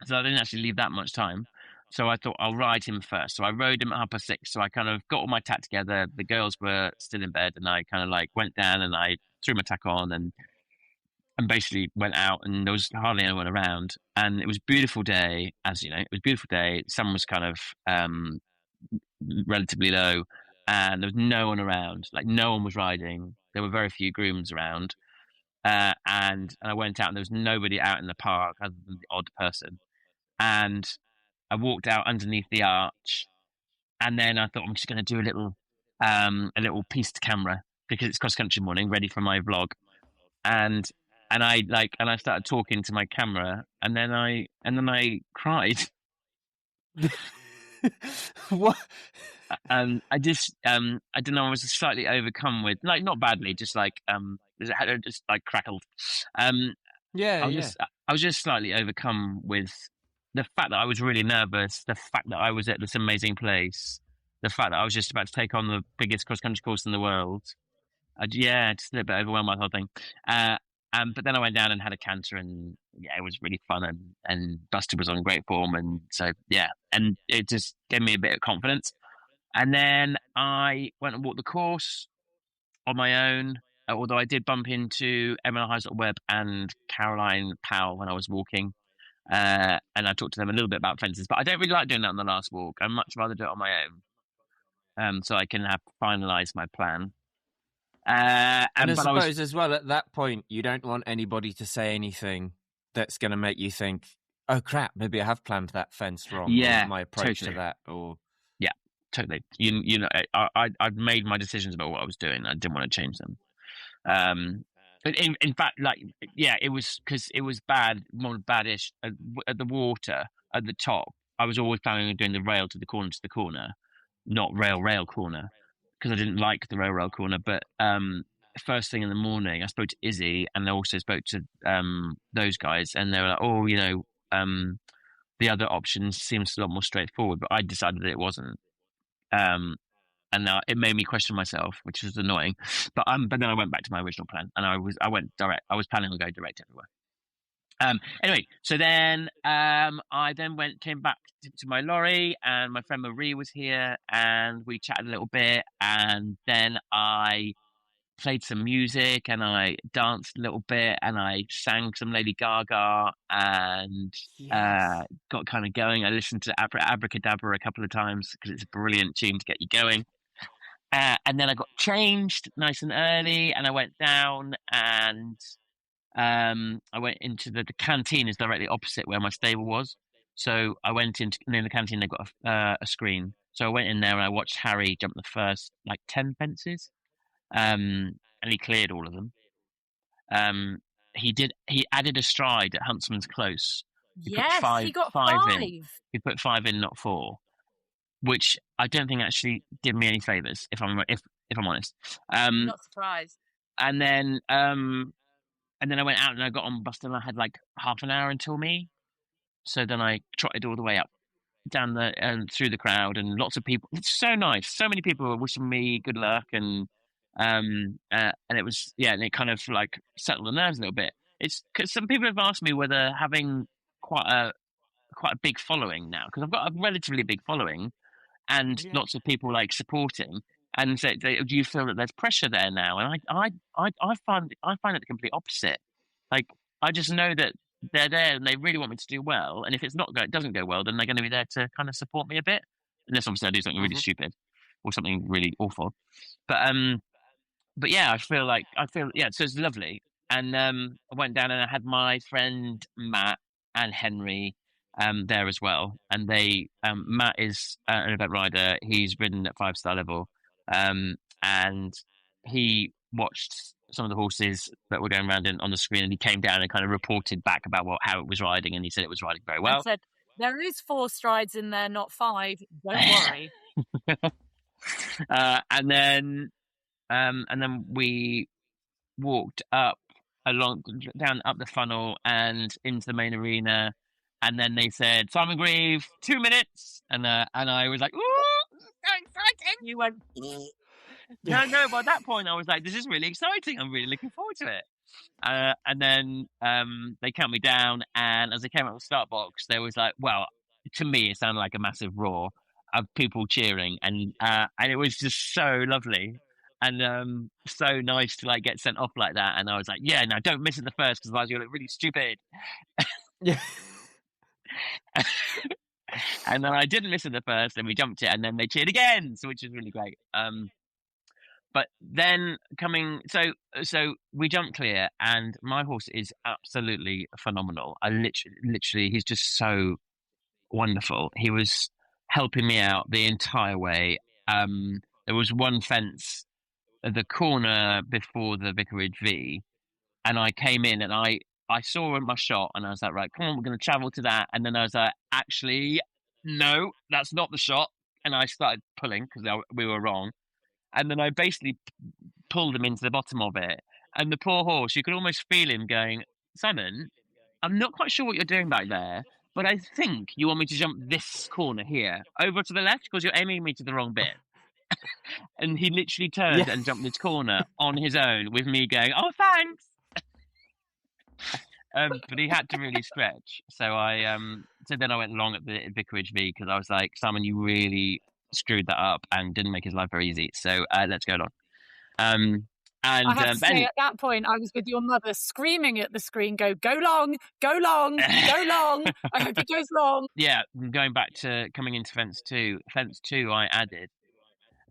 Speaker 3: so I didn't actually leave that much time. So I thought I'll ride him first. So I rode him at 6:30. So I kind of got all my tack together. The girls were still in bed, and I kind of like went down and I threw my tack on and basically went out, and there was hardly anyone around. And it was a beautiful day, as you know. It was a beautiful day. Sun was kind of relatively low, and there was no one around. Like, no one was riding. There were very few grooms around. And I went out, and there was nobody out in the park other than the odd person. And I walked out underneath the arch, and then I thought, I'm just going to do a little piece to camera because it's cross country morning, ready for my vlog. And I started talking to my camera, and then I cried.
Speaker 1: What?
Speaker 3: And I just I don't know. I was slightly overcome with, like, not badly, just like just like crackled. I was just slightly overcome with the fact that I was really nervous, the fact that I was at this amazing place, the fact that I was just about to take on the biggest cross-country course in the world. Just a little bit overwhelmed by the whole thing. But then I went down and had a canter, and it was really fun, and Buster was on great form, and so, and it just gave me a bit of confidence. And then I went and walked the course on my own, although I did bump into Emma Heisel-Webb and Caroline Powell when I was walking. And I talked to them a little bit about fences, but I don't really like doing that on the last walk. I'd much rather do it on my own, so I can finalise my plan.
Speaker 1: And I suppose as well, at that point, you don't want anybody to say anything that's going to make you think, oh crap, maybe I have planned that fence wrong.
Speaker 3: Yeah,
Speaker 1: or my approach to that, or
Speaker 3: totally. You know, I'd made my decisions about what I was doing. I didn't want to change them. But in fact, like, yeah, it was because it was bad, more baddish at the water at the top. I was always planning on doing the rail to the corner, not rail corner, because I didn't like the rail corner. But first thing in the morning, I spoke to Izzy, and I also spoke to those guys, and they were like, "Oh, the other option seems a lot more straightforward." But I decided that it wasn't. And now it made me question myself, which was annoying. But then I went back to my original plan, and I went direct. I was planning on going direct everywhere. Anyway, so then I then came back to my lorry, and my friend Marie was here, and we chatted a little bit, and then I played some music, and I danced a little bit, and I sang some Lady Gaga, and got kind of going. I listened to Abracadabra a couple of times because it's a brilliant tune to get you going. And then I got changed nice and early, and I went down, and I went into the canteen is directly opposite where my stable was. So I went in the canteen. They've got a screen. So I went in there and I watched Harry jump the first 10 fences, and he cleared all of them. He added a stride at Huntsman's Close.
Speaker 2: He got five.
Speaker 3: He put 5 in, not 4. Which I don't think actually did me any favors, if I'm honest.
Speaker 2: Not surprised.
Speaker 3: And then I went out and I got on bus, and I had like half an hour until me. So then I trotted all the way up, down through the crowd, and lots of people. It's so nice. So many people were wishing me good luck, and it was and it kind of like settled the nerves a little bit. It's because some people have asked me whether having quite a big following now, because I've got a relatively big following. And lots of people like supporting, and so do you feel that there's pressure there now? And I find it the complete opposite. Like, I just know that they're there and they really want me to do well. And if it doesn't go well, then they're going to be there to kind of support me a bit. Unless obviously I do something really stupid or something really awful. But yeah, I feel so it's lovely. And I went down and I had my friend Matt and Henry there as well, and they Matt is an event rider. He's ridden at 5-star level, and he watched some of the horses that were going around on the screen, and he came down and kind of reported back about how it was riding, and he said it was riding very well.
Speaker 2: And said there is 4 strides in there, not 5. Don't worry.
Speaker 3: And then we walked up the funnel and into the main arena. And then they said, Simon Grieve, 2 minutes. And I was like, ooh, so exciting.
Speaker 2: You went,
Speaker 3: no, by that point, I was like, this is really exciting. I'm really looking forward to it. And then they count me down. And as I came out of the start box, there was like, well, to me, it sounded like a massive roar of people cheering. And it was just so lovely. And so nice to like get sent off like that. And I was like, yeah, no, don't miss it the first, because otherwise you'll look really stupid.
Speaker 1: Yeah.
Speaker 3: And then I didn't miss it the first, and we jumped it, and then they cheered again, which was really great. But then so we jumped clear, and my horse is absolutely phenomenal. I literally, he's just so wonderful. He was helping me out the entire way. There was one fence at the corner before the Vicarage V, and I came in and I saw my shot, and I was like, right, come on, we're going to travel to that. And then I was like, actually, no, that's not the shot. And I started pulling because we were wrong. And then I basically pulled him into the bottom of it. And the poor horse, you could almost feel him going, Simon, I'm not quite sure what you're doing back there, but I think you want me to jump this corner here over to the left because you're aiming me to the wrong bit. And he literally turned and jumped this corner on his own with me going, oh, thanks. But he had to really stretch. So so then I went along at the Vicarage V because I was like, Simon, you really screwed that up and didn't make his life very easy. So let's go along. And
Speaker 2: I have to say, at that point, I was with your mother screaming at the screen, go long, go long, go long. I hope it goes long.
Speaker 3: Yeah, going back to coming into fence two I added.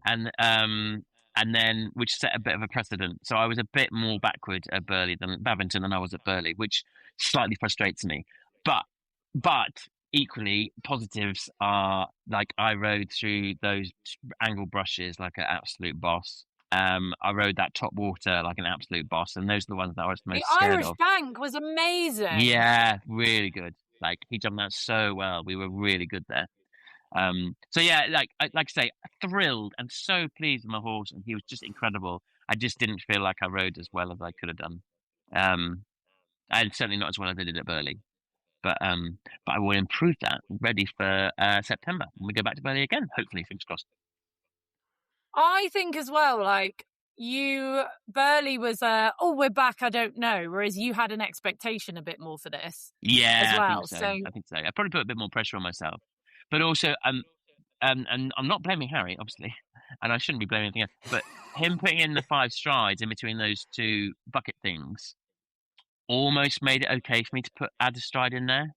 Speaker 3: And then, which set a bit of a precedent. So I was a bit more backward at Badminton than I was at Burghley, which slightly frustrates me. But equally, positives are, like, I rode through those angle brushes like an absolute boss. I rode that top water like an absolute boss, and those are the ones that I was
Speaker 2: The
Speaker 3: most scared
Speaker 2: Irish
Speaker 3: of.
Speaker 2: bank was amazing.
Speaker 3: Yeah, really good. Like he jumped that so well. We were really good there. So yeah, like I say, thrilled and so pleased with my horse, and he was just incredible. I just didn't feel like I rode as well as I could have done, and certainly not as well as I did at Burley. But I will improve that. Ready for September when we go back to Burley again. Hopefully, fingers crossed.
Speaker 2: I think as well, like Burley was we're back, I don't know, whereas you had an expectation a bit more for this.
Speaker 3: Yeah,
Speaker 2: as well.
Speaker 3: I think so. I probably put a bit more pressure on myself, but also and I'm not blaming Harry, obviously, and I shouldn't be blaming anything else. But him putting in the 5 strides in between those 2 bucket things almost made it okay for me to add a stride in there,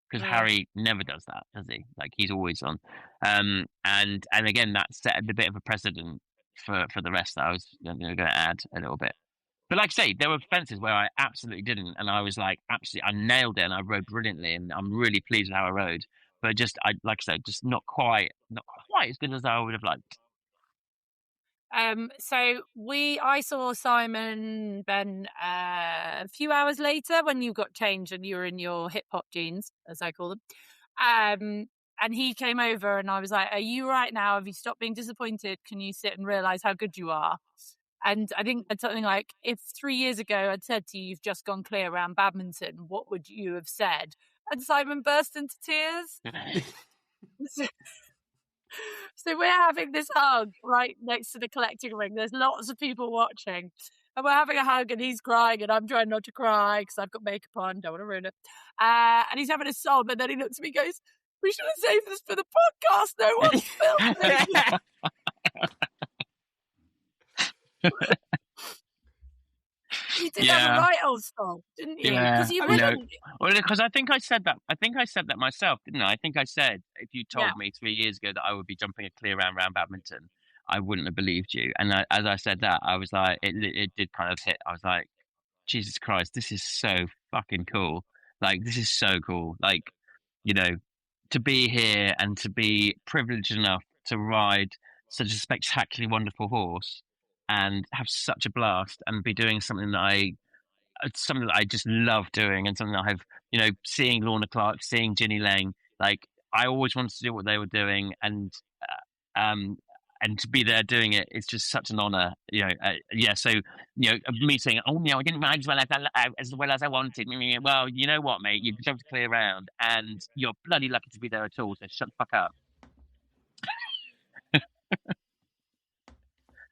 Speaker 3: because Harry never does that, does he? Like he's always on, and again that set a bit of a precedent for the rest that I was going to add a little bit. But like I say, there were fences where I absolutely didn't, and I was like, absolutely, I nailed it, and I rode brilliantly, and I'm really pleased with how I rode. But just, like I said, just not quite as good as I would have liked.
Speaker 2: So I saw Simon Ben a few hours later when you got changed and you were in your hip hop jeans, as I call them. And he came over and I was like, "Are you right now? Have you stopped being disappointed? Can you sit and realise how good you are?" And I think it's something like, if 3 years ago I'd said to you, "You've just gone clear around badminton," what would you have said? And Simon burst into tears. So we're having this hug right next to the collecting ring. There's lots of people watching. And we're having a hug and he's crying and I'm trying not to cry because I've got makeup on, don't want to ruin it. And he's having a sob and then he looks at me and goes, "We should have saved this for the podcast. No one's filmed it." You did have a right old style, didn't you?
Speaker 3: Yeah,
Speaker 2: you wouldn't.
Speaker 3: Well, because I think I said that. I think I said that myself, didn't I? I think I said, if you told me 3 years ago that I would be jumping a clear round badminton, I wouldn't have believed you. And as I said that, I was like, it did kind of hit. I was like, Jesus Christ, this is so fucking cool. Like, this is so cool. Like, to be here and to be privileged enough to ride such a spectacularly wonderful horse and have such a blast and be doing something that I just love doing, and something that I've, seeing Lorna Clark, seeing Ginny Lang, like I always wanted to do what they were doing, and to be there doing it, it's just such an honor, So, me saying, "Oh no, I didn't ride as well as I wanted." Well, you know what, mate, you jumped a clear round, and you're bloody lucky to be there at all. So shut the fuck up.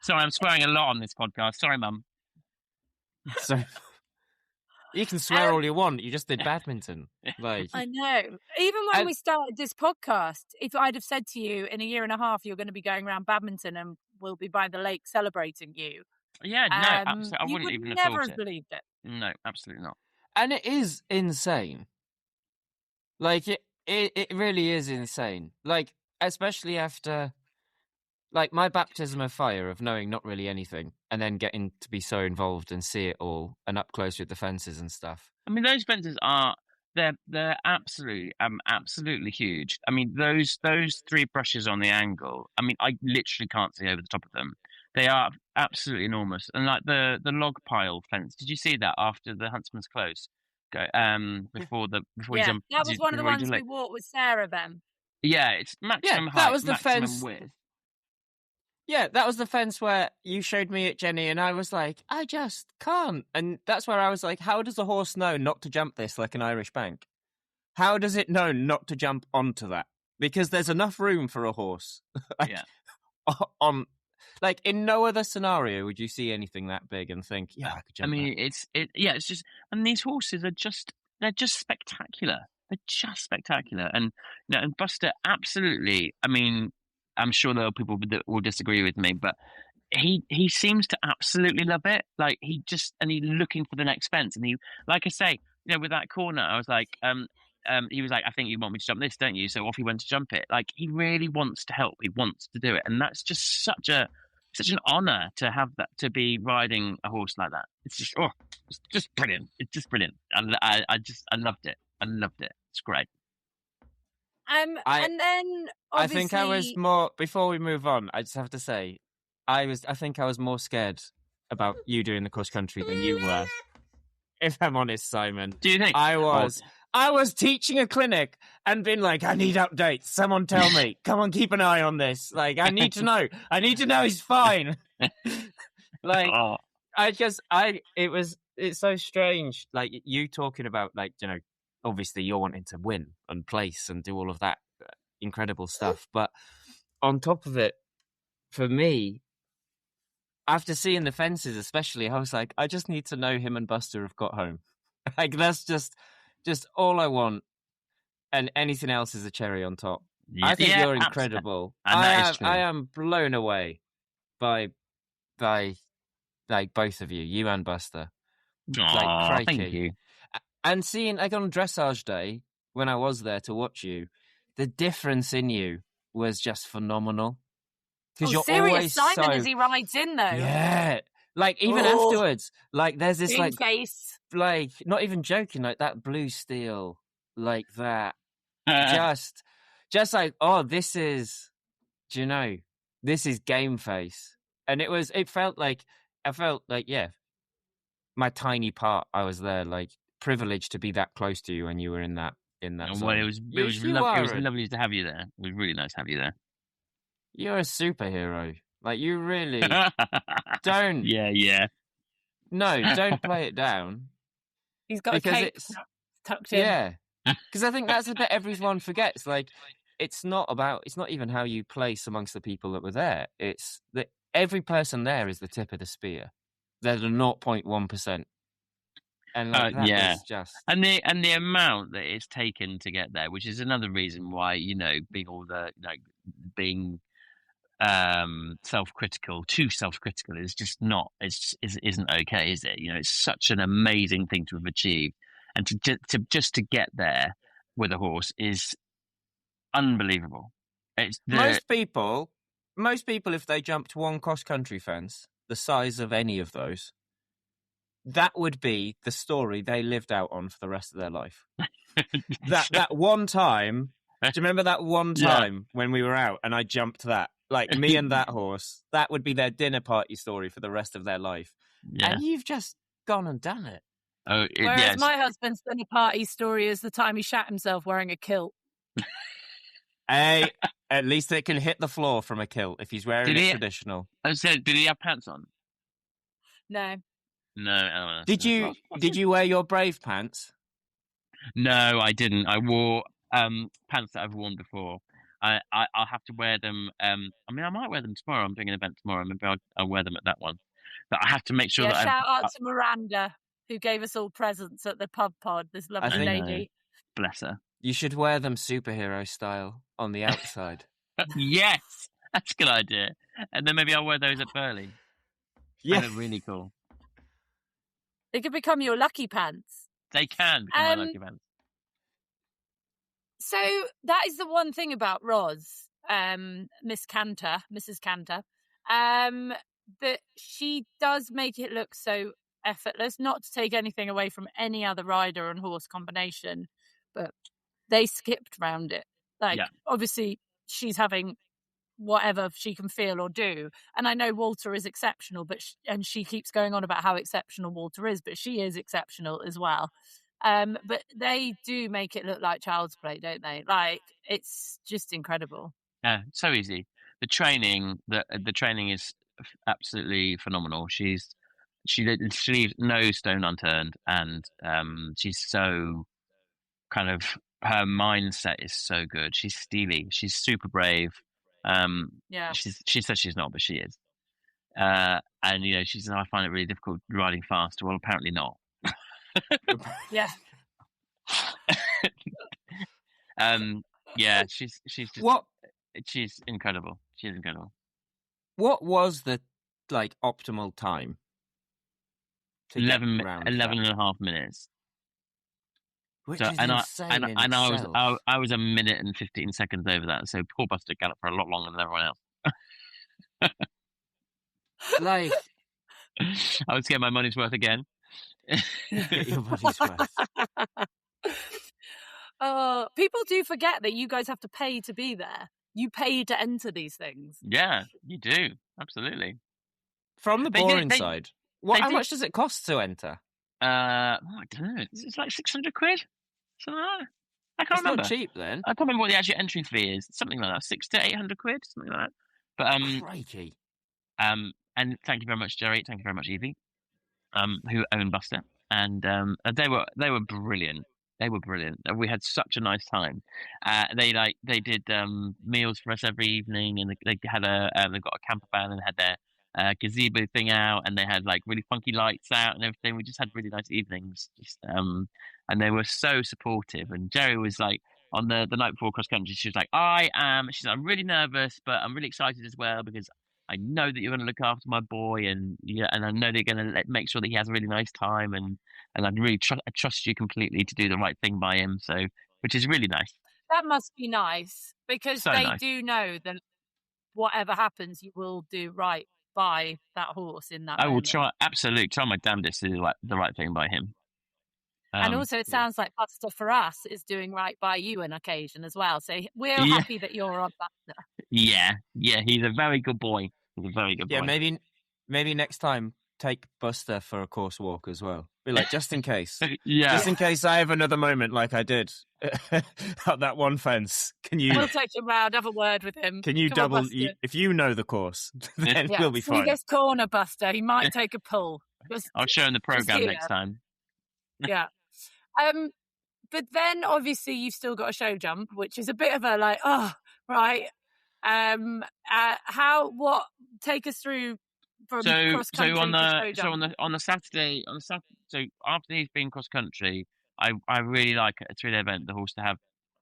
Speaker 3: Sorry, I'm swearing a lot on this podcast. Sorry, Mum.
Speaker 1: So you can swear all you want. You just did badminton. Like,
Speaker 2: I know. Even when we started this podcast, if I'd have said to you in a year and a half, you're going to be going around badminton and we'll be by the lake celebrating you.
Speaker 3: Yeah, no, absolutely. I wouldn't even have thought it.
Speaker 2: Never have believed it.
Speaker 3: No, absolutely not.
Speaker 1: And it is insane. Like, it really is insane. Like, especially after, like, my baptism of fire of knowing not really anything and then getting to be so involved and see it all and up close with the fences and stuff.
Speaker 3: I mean, those fences they're absolutely huge. I mean, those 3 brushes on the angle, I mean, I literally can't see over the top of them. They are absolutely enormous. And like the log pile fence, did you see that after the Huntsman's Close? Before you jump.
Speaker 2: That was one of the ones we walked with Sarah then.
Speaker 3: Yeah, it's maximum height,
Speaker 1: that was the
Speaker 3: maximum
Speaker 1: fence.
Speaker 3: Width.
Speaker 1: Yeah, that was the fence where you showed me at Jenny and I was like, I just can't. And that's where I was like, how does a horse know not to jump this like an Irish bank? How does it know not to jump onto that? Because there's enough room for a horse. Like, in no other scenario would you see anything that big and think, yeah, I could jump.
Speaker 3: I mean, it's just, and these horses are they're just spectacular. They're just spectacular. And and Buster, absolutely. I mean, I'm sure there are people that will disagree with me, but he seems to absolutely love it. Like, he's looking for the next fence. And he, like I say, with that corner, I was like, he was like, "I think you want me to jump this, don't you?" So off he went to jump it. Like, he really wants to help. He wants to do it. And that's just such an honor to have that, to be riding a horse like that. It's just brilliant. It's just brilliant. I loved it. I loved it. It's great.
Speaker 2: And then obviously,
Speaker 1: I think I was more, before we move on, I just have to say, I think I was more scared about you doing the cross country than you were. If I'm honest, Simon.
Speaker 3: Do you think?
Speaker 1: I was teaching a clinic and been like, I need updates. Someone tell me. Come on, keep an eye on this. Like, I need to know. I need to know he's fine. Like, it's so strange. Like, you talking about, like, you know, obviously you're wanting to win and place and do all of that incredible stuff. But on top of it, for me, after seeing the fences especially, I was like, I just need to know him and Buster have got home. Like, that's just all I want. And anything else is a cherry on top. I think you're incredible. I am blown away by like both of you, you and Buster.
Speaker 3: Like, thank you.
Speaker 1: And seeing, like, on dressage day, when I was there to watch you, the difference in you was just phenomenal.
Speaker 2: Because you're always Simon as he rides in, though.
Speaker 1: Yeah. Like, even afterwards, like, there's this, like,
Speaker 2: face.
Speaker 1: Like, not even joking, like, that blue steel, like that. just like, oh, this is, do you know, this is game face. And it felt like, yeah, my tiny part, I was there, like, privileged to be that close to you when you were in that
Speaker 3: Well,
Speaker 1: zone.
Speaker 3: it was lovely to have you there. It was really nice to have you there.
Speaker 1: You're a superhero. Like, you really don't.
Speaker 3: Yeah.
Speaker 1: No, don't play it down.
Speaker 2: He's got a cape tucked in.
Speaker 1: Yeah. Because I think that's the bit everyone forgets. Like, it's not even how you place amongst the people that were there. It's that every person there is the tip of the spear. They're the 0.1%. And like, that is just...
Speaker 3: And the amount that it's taken to get there, which is another reason why, you know, being too self-critical is just not, isn't okay, is it? You know, it's such an amazing thing to have achieved, and to get there with a horse is unbelievable.
Speaker 1: Most people, if they jumped one cross-country fence the size of any of those, that would be the story they lived out on for the rest of their life. that one time, do you remember that one time when we were out and I jumped that? Like, me and that horse, that would be their dinner party story for the rest of their life. Yeah. And you've just gone and done it.
Speaker 2: Whereas my husband's dinner party story is the time he shat himself wearing a kilt.
Speaker 1: Hey, at least it can hit the floor from a kilt if he's wearing it traditional.
Speaker 3: I said, did he have pants on?
Speaker 2: No.
Speaker 3: No.
Speaker 1: Did you wear your Brave pants?
Speaker 3: No, I didn't. I wore pants that I've worn before. I'll have to wear them. I might wear them tomorrow. I'm doing an event tomorrow. Maybe I'll wear them at that one. But I have to make sure that.
Speaker 2: Shout out to Miranda, who gave us all presents at the pub pod. This lovely lady.
Speaker 3: Bless her.
Speaker 1: You should wear them superhero style on the outside.
Speaker 3: Yes, that's a good idea. And then maybe I'll wear those at Burley. Yeah, they're really cool.
Speaker 2: They could become your lucky pants.
Speaker 3: They can become my lucky pants.
Speaker 2: So that is the one thing about Roz, Mrs. Cantor, that she does make it look so effortless, not to take anything away from any other rider and horse combination, but they skipped round it. Obviously she's having whatever she can feel or do. And I know Walter is exceptional, and she keeps going on about how exceptional Walter is, but she is exceptional as well. But they do make it look like child's play, don't they? Like, it's just incredible.
Speaker 3: Yeah, so easy. The training is absolutely phenomenal. She leaves no stone unturned, and she's so kind of, her mindset is so good. She's steely. She's super brave. She says she's not, but she is. And you know, she says, I find it really difficult riding fast. Well, apparently not.
Speaker 2: Yeah.
Speaker 3: She's just she's incredible. She's incredible.
Speaker 1: What was the optimal time?
Speaker 3: 11 and a half minutes.
Speaker 1: Which is insane in itself.
Speaker 3: I was a minute and 15 seconds over that, so poor Buster galloped for a lot longer than everyone else. I would get my money's worth again.
Speaker 1: Your money's worth.
Speaker 2: People do forget that you guys have to pay to be there. You pay to enter these things.
Speaker 3: Yeah, you do. absolutely.
Speaker 1: From the
Speaker 3: They did-
Speaker 1: boring
Speaker 3: they-
Speaker 1: side,
Speaker 3: they
Speaker 1: how
Speaker 3: did-
Speaker 1: much does it cost to enter?
Speaker 3: I don't know. It's like 600 quid. Something like that. I can't
Speaker 1: It's
Speaker 3: remember.
Speaker 1: not cheap then.
Speaker 3: I can't remember what the actual entry fee is. Something like that, 600 to 800 quid, something like that. But
Speaker 1: Crikey.
Speaker 3: and thank you very much, Jerry. Thank you very much, Evie, who own Buster, and they were brilliant. They were brilliant. We had such a nice time. They did meals for us every evening, and they had they got a camper van and had their gazebo thing out, and they had like really funky lights out and everything. We just had really nice evenings. And they were so supportive. And Jerry was like, on the night before cross country, she was like, I'm really nervous, but I'm really excited as well because I know that you're going to look after my boy, and I know they're going to make sure that he has a really nice time, and I really trust you completely to do the right thing by him. So, which is really nice.
Speaker 2: That must be nice because
Speaker 3: So
Speaker 2: they
Speaker 3: nice.
Speaker 2: do know that whatever happens, you will do right by that horse in that
Speaker 3: I will
Speaker 2: moment.
Speaker 3: try my damnedest to do the right thing by him.
Speaker 2: And also, it sounds like Buster for us is doing right by you on occasion as well. So we're
Speaker 3: Yeah.
Speaker 2: happy that you're on Buster.
Speaker 3: Yeah, he's a very good boy. He's a very good boy.
Speaker 1: Yeah, maybe next time take Buster for a course walk as well. Be like, just in case.
Speaker 3: Yeah.
Speaker 1: Just in case I have another moment like I did at that one fence. Can you
Speaker 2: We'll take him round, have a word with him.
Speaker 1: can you
Speaker 2: Come on,
Speaker 1: double
Speaker 2: Buster.
Speaker 1: if you know the course, then we'll be
Speaker 2: See
Speaker 1: fine.
Speaker 2: this corner, Buster. He might take a pull.
Speaker 3: I'll show him the program
Speaker 2: here.
Speaker 3: next time.
Speaker 2: Yeah. But then obviously you've still got a show jump, which is a bit of a like, oh, right. Take us through from cross country to show jump.
Speaker 3: on the Saturday, so after he's been cross country, I really like a 3-day event the horse to have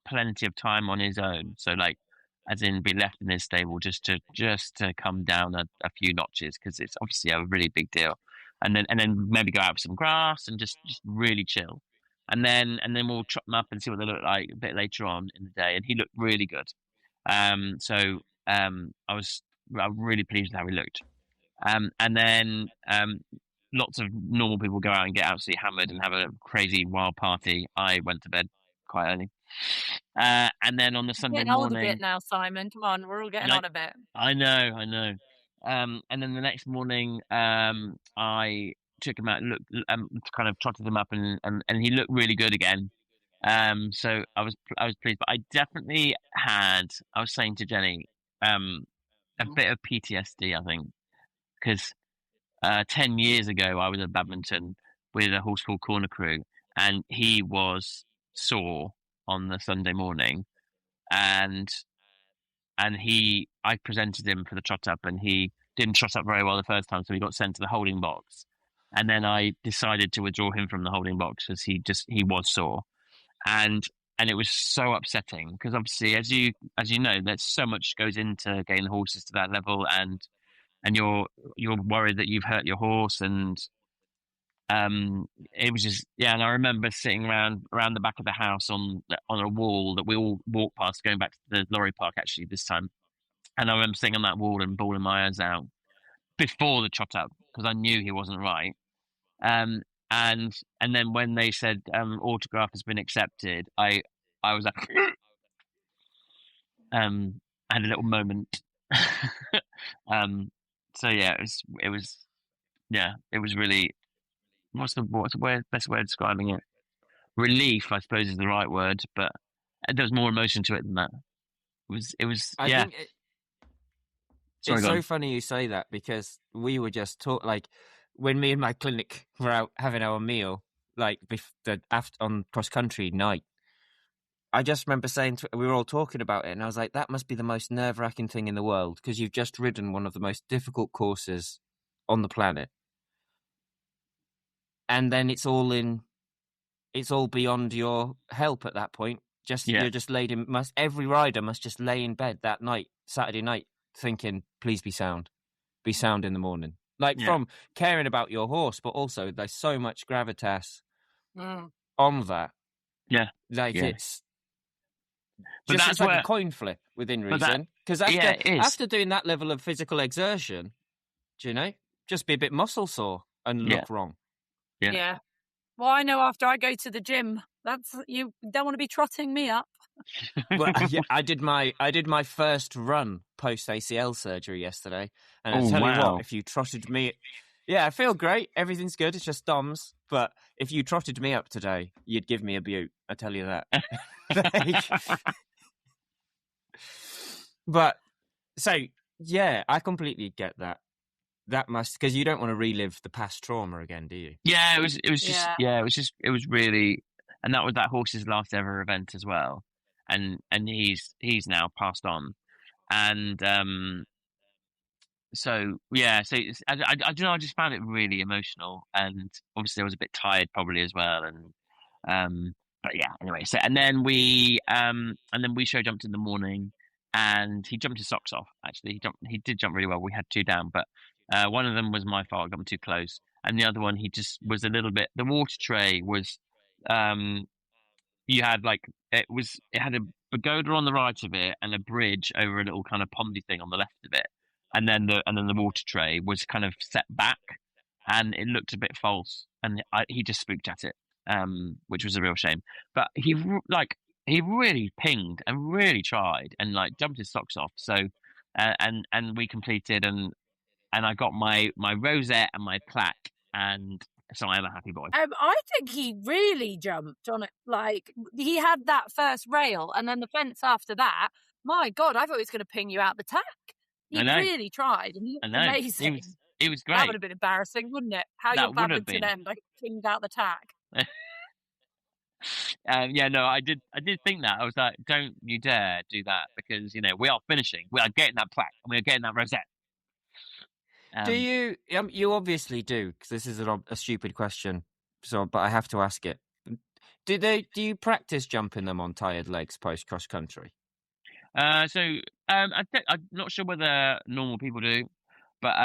Speaker 3: plenty of time on his own. So like, as in be left in his stable just to come down a few notches, because it's obviously a really big deal. And then maybe go out for some grass and just really chill. And then we'll chop them up and see what they look like a bit later on in the day. And he looked really good. So I was really pleased with how he looked. And then lots of normal people go out and get absolutely hammered and have a crazy wild party. I went to bed quite early. And then on the Sunday
Speaker 2: Getting old
Speaker 3: morning,
Speaker 2: a bit now, Simon. Come on, we're all getting on a bit.
Speaker 3: I know. And then the next morning, I took him out, kind of trotted him up, and he looked really good again. So I was pleased, but I definitely had. I was saying to Jenny, a bit of PTSD, I think, because 10 years ago I was at Badminton with a horse called Corner Crew, and he was sore on the Sunday morning, and I presented him for the trot up, and he didn't trot up very well the first time, so he got sent to the holding box. And then I decided to withdraw him from the holding box because he was sore, and it was so upsetting because obviously, as you know, there's so much goes into getting the horses to that level, and you're worried that you've hurt your horse, and it was just And I remember sitting around the back of the house on a wall that we all walked past, going back to the lorry park actually this time, and I remember sitting on that wall and bawling my eyes out before the trot up because I knew he wasn't right. And then when they said autograph has been accepted, I was like, I had a little moment. So yeah, it was really, what's the best way of describing it? Relief, I suppose, is the right word, but there was more emotion to it than that. It was.
Speaker 1: I
Speaker 3: Yeah.
Speaker 1: think
Speaker 3: Sorry,
Speaker 1: it's
Speaker 3: go
Speaker 1: so
Speaker 3: on.
Speaker 1: funny you say that because we were just like when me and my clinic were out having our meal, like on cross country night. I just remember saying we were all talking about it, and I was like, "That must be the most nerve-wracking thing in the world because you've just ridden one of the most difficult courses on the planet, and then it's all beyond your help at that point. You're just laid in. Every rider must just lay in bed that night, Saturday night, thinking, "Please be sound in the morning." From caring about your horse, but also there's so much gravitas on that.
Speaker 3: Yeah,
Speaker 1: it's.
Speaker 3: But
Speaker 1: It's like a coin flip within reason. Because after doing that level of physical exertion, just be a bit muscle sore and look wrong.
Speaker 2: Yeah. Well, I know after I go to the gym, you don't want to be trotting me up.
Speaker 1: Well, yeah, I did my first run post ACL surgery yesterday, and I
Speaker 3: Oh,
Speaker 1: tell you
Speaker 3: wow.
Speaker 1: what, if you trotted me, yeah, I feel great. Everything's good. It's just DOMS. But if you trotted me up today, you'd give me a butte. I tell you that. But so yeah, I completely get that. That must, because you don't want to relive the past trauma again, do you?
Speaker 3: Yeah, it was just
Speaker 2: Yeah.
Speaker 3: it was really, and that was that horse's last ever event as well, and he's now passed on, and so yeah, so I don't know, I just found it really emotional, and obviously I was a bit tired probably as well, and but yeah, anyway, so and then we show jumped in the morning, and he jumped his socks off. Actually, he did jump really well. We had two down, but one of them was my fault. I got him too close, and the other one he just was a little bit. The water tray was um you had like it had a pagoda on the right of it and a bridge over a little kind of pondy thing on the left of it, and then the water tray was kind of set back, and it looked a bit false, and he just spooked at it, which was a real shame. But he really pinged and really tried and like jumped his socks off. So and we completed, and I got my rosette and my plaque, and so I am a happy boy.
Speaker 2: I think he really jumped on it. Like, he had that first rail and then the fence after that. My God, I thought he was going to ping you out the tack. He
Speaker 3: I know.
Speaker 2: really tried. And he
Speaker 3: I
Speaker 2: was
Speaker 3: know.
Speaker 2: amazing.
Speaker 3: It was great.
Speaker 2: That would have been embarrassing, wouldn't it? How
Speaker 3: That
Speaker 2: your
Speaker 3: would have
Speaker 2: badminton
Speaker 3: been.
Speaker 2: end, like, pinged out the tack.
Speaker 3: Yeah, no, I did think that. I was like, don't you dare do that, because, you know, we are finishing. We are getting that plaque and we are getting that rosette.
Speaker 1: Do you? You obviously do, because this is a stupid question. So, but I have to ask it. Do you practice jumping them on tired legs post cross country?
Speaker 3: I'm not sure whether normal people do, but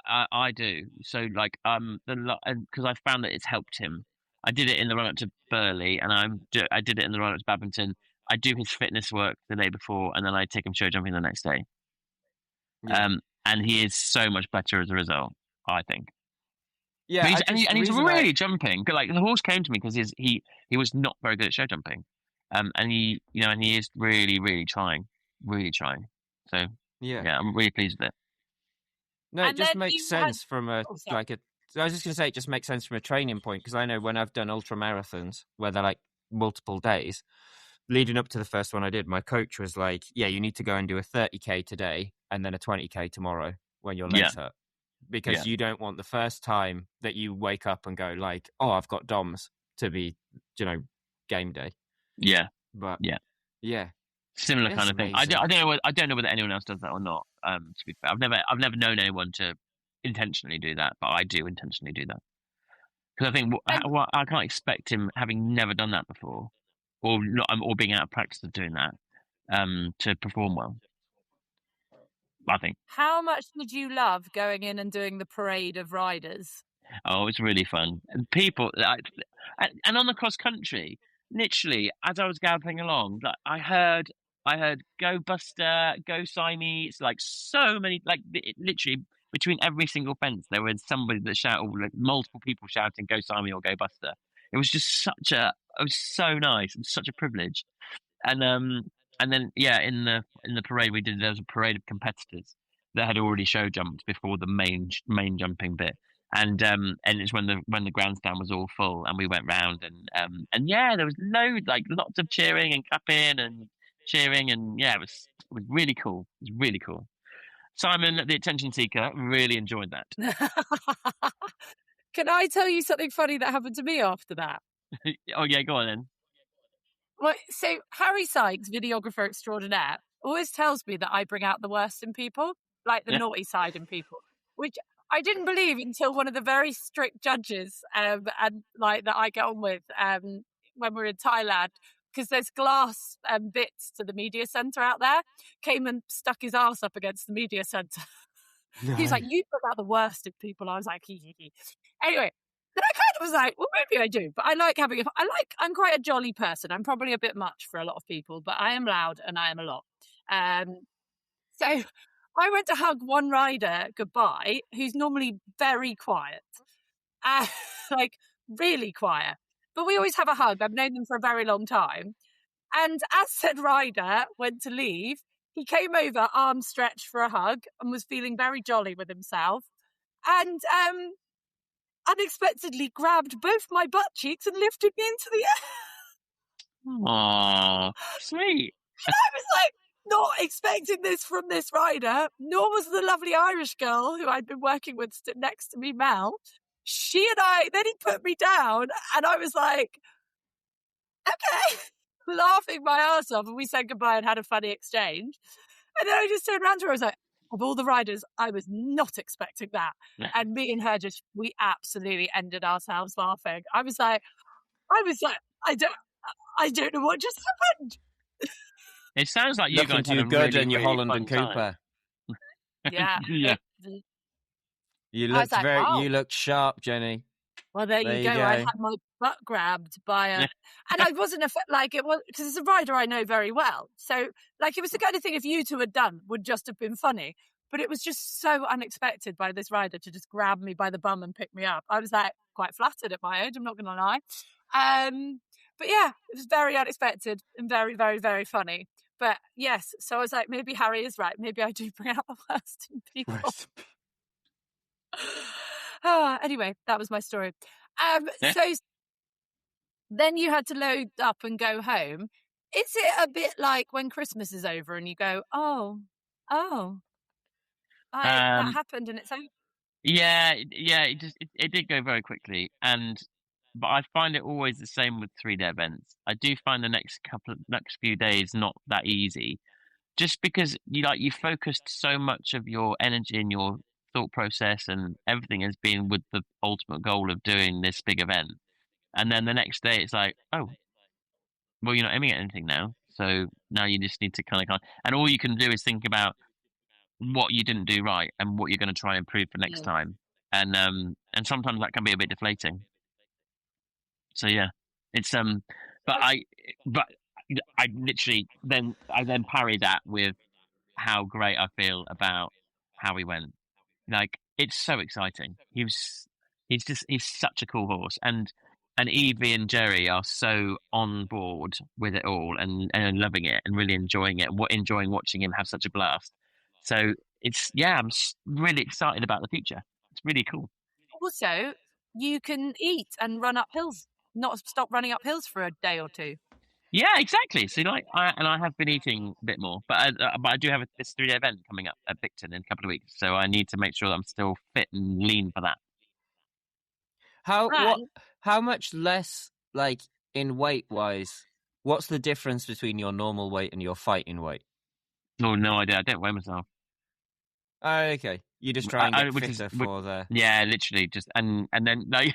Speaker 3: I do. So like because I found that it's helped him. I did it in the run up to Burley, and I did it in the run up to Badminton. I do his fitness work the day before, and then I take him show jumping the next day.
Speaker 1: Yeah.
Speaker 3: And he is so much better as a result, I think.
Speaker 1: Yeah,
Speaker 3: He's really jumping. Like, the horse came to me because he was not very good at show jumping, and he is really, really trying. So yeah, I'm really pleased with it.
Speaker 1: No, it just makes sense from I was just going to say, it just makes sense from a training point, because I know when I've done ultra marathons where they're like multiple days, leading up to the first one I did, my coach was like, yeah, you need to go and do a 30k today and then a 20k tomorrow when your legs hurt, because you don't want the first time that you wake up and go like, oh, I've got DOMS to be, game day.
Speaker 3: Yeah.
Speaker 1: But
Speaker 3: yeah. Similar kind of thing. I don't know whether anyone else does that or not. To be fair, I've never known anyone to intentionally do that, but I do intentionally do that, because I think I can't expect him, having never done that before, or being out of practice of doing that, to perform well. I think.
Speaker 2: How much did you love going in and doing the parade of riders?
Speaker 3: Oh, it's really fun, and people, and on the cross country, literally as I was galloping along, like I heard "Go Buster, Go Simey." It's like so many, like literally between every single fence there was somebody that shouted, like multiple people shouting "Go Simey" or "Go Buster." It was just it was so nice. It was such a privilege. And then in the parade there was a parade of competitors that had already show jumped before the main jumping bit. And it's when the grandstand was all full, and we went round, and there was lots of cheering and clapping and cheering, and it was really cool. It was really cool. Simon, the attention seeker, really enjoyed that.
Speaker 2: Can I tell you something funny that happened to me after that?
Speaker 3: Oh yeah, go on then.
Speaker 2: Well, so Harry Sykes, videographer extraordinaire, always tells me that I bring out the worst in people, like the naughty side in people, which I didn't believe until one of the very strict judges, and like that I get on with when we're in Thailand, because there's glass bits to the media centre out there, came and stuck his arse up against the media centre. No. He was like, "You bring out the worst in people." I was like, hee. Anyway, then I kind of was like, well, maybe I do, but I like I'm quite a jolly person. I'm probably a bit much for a lot of people, but I am loud and I am a lot. So I went to hug one rider goodbye who's normally very quiet, like really quiet. But we always have a hug. I've known them for a very long time. And as said rider went to leave, he came over, arms stretched for a hug, and was feeling very jolly with himself. And unexpectedly grabbed both my butt cheeks and lifted me into the air.
Speaker 3: Aww, sweet.
Speaker 2: And I was like, not expecting this from this rider, nor was the lovely Irish girl who I'd been working with stood next to me, Mel. Then he put me down, and I was like, okay, laughing my ass off, and we said goodbye and had a funny exchange. And then I just turned around to her, I was like, of all the riders, I was not expecting that. And me and her we absolutely ended ourselves laughing. I was like, I don't know what just happened.
Speaker 3: It sounds like you guys
Speaker 1: do
Speaker 3: had a
Speaker 1: good
Speaker 3: really,
Speaker 1: in your
Speaker 3: really
Speaker 1: Holland
Speaker 3: fun
Speaker 1: and
Speaker 3: time.
Speaker 1: Cooper.
Speaker 2: Yeah.
Speaker 3: Yeah.
Speaker 1: You
Speaker 2: I was
Speaker 1: looked
Speaker 2: like, wow.
Speaker 1: You looked sharp, Jenny.
Speaker 2: Well, there you go. I had my butt grabbed by a, and I wasn't it was because it's a rider I know very well. So it was the kind of thing if you two had done would just have been funny, but it was just so unexpected by this rider to just grab me by the bum and pick me up. I was like quite flattered at my age. I'm not going to lie. But yeah, it was very unexpected and very, very, very funny. But yes, so I was like, maybe Harry is right. Maybe I do bring out the worst in people. Anyway, that was my story. So then you had to load up and go home. Is it a bit like when Christmas is over and you go, that happened and it's over?
Speaker 3: Yeah, it did go very quickly, but I find it always the same with 3-day events. I do find the next few days not that easy, just because you focused so much of your energy and your thought process and everything has been with the ultimate goal of doing this big event, and then the next day it's like, oh, well, you're not aiming at anything now, so now you just need to kind of, and all you can do is think about what you didn't do right and what you're going to try and improve for next time, and sometimes that can be a bit deflating. So yeah, it's but I literally then parry that with how great I feel about how he went. Like, it's so exciting. He's such a cool horse, and Evie and Jerry are so on board with it all and loving it and really enjoying it. Enjoying watching him have such a blast. So I'm really excited about the future. It's really cool.
Speaker 2: Also, you can eat and run up hills, not stop running up hills for a day or two.
Speaker 3: Yeah, exactly. So I have been eating a bit more, but I do have this 3-day event coming up at Picton in a couple of weeks, so I need to make sure that I'm still fit and lean for that.
Speaker 1: How much less, like, in weight wise? What's the difference between your normal weight and your fighting weight?
Speaker 3: Oh, no idea. I don't weigh myself.
Speaker 1: Oh, okay. You just try and get fitter for the.
Speaker 3: Yeah, literally just and then like,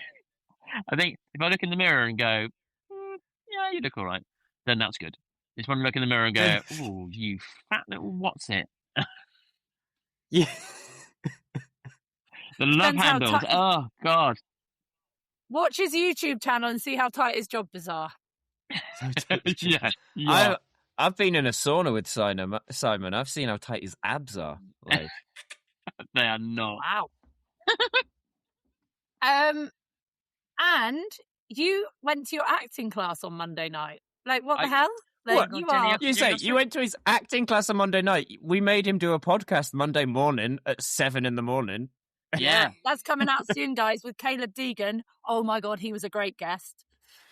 Speaker 3: I think if I look in the mirror and go, yeah, you look all right, then that's good. It's when I look in the mirror and go, oh, you fat little what's it?
Speaker 1: Yeah.
Speaker 3: The love handles. Oh God.
Speaker 2: Watch his YouTube channel and see how tight his jobbers are.
Speaker 3: Yeah.
Speaker 1: I've been in a sauna with Simon. I've seen how tight his abs are. Like.
Speaker 3: They are not.
Speaker 2: Wow. And you went to your acting class on Monday night. Like, what the hell? Like,
Speaker 1: what? You went to his acting class on Monday night. We made him do a podcast Monday morning at 7 a.m.
Speaker 3: Yeah.
Speaker 2: That's coming out soon, guys, with Caleb Deegan. Oh my God, he was a great guest.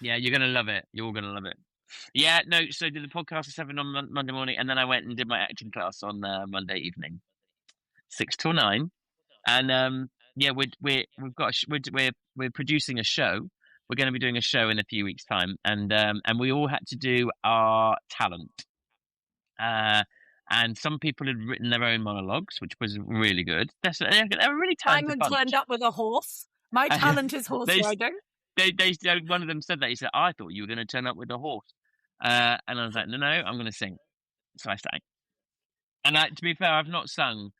Speaker 3: Yeah, you're going to love it. You're all going to love it. Yeah, no, so I did the podcast at 7 on Monday morning, and then I went and did my acting class on Monday evening, 6 till 9. And we're producing a show. We're going to be doing a show in a few weeks' time, and we all had to do our talent. And some people had written their own monologues, which was really good. They were really talented.
Speaker 2: Simon turned up with a horse. My talent is horse riding.
Speaker 3: One of them said that. He said, I thought you were going to turn up with a horse. And I was like, no, I'm going to sing. So I sang. And to be fair, I've not sung.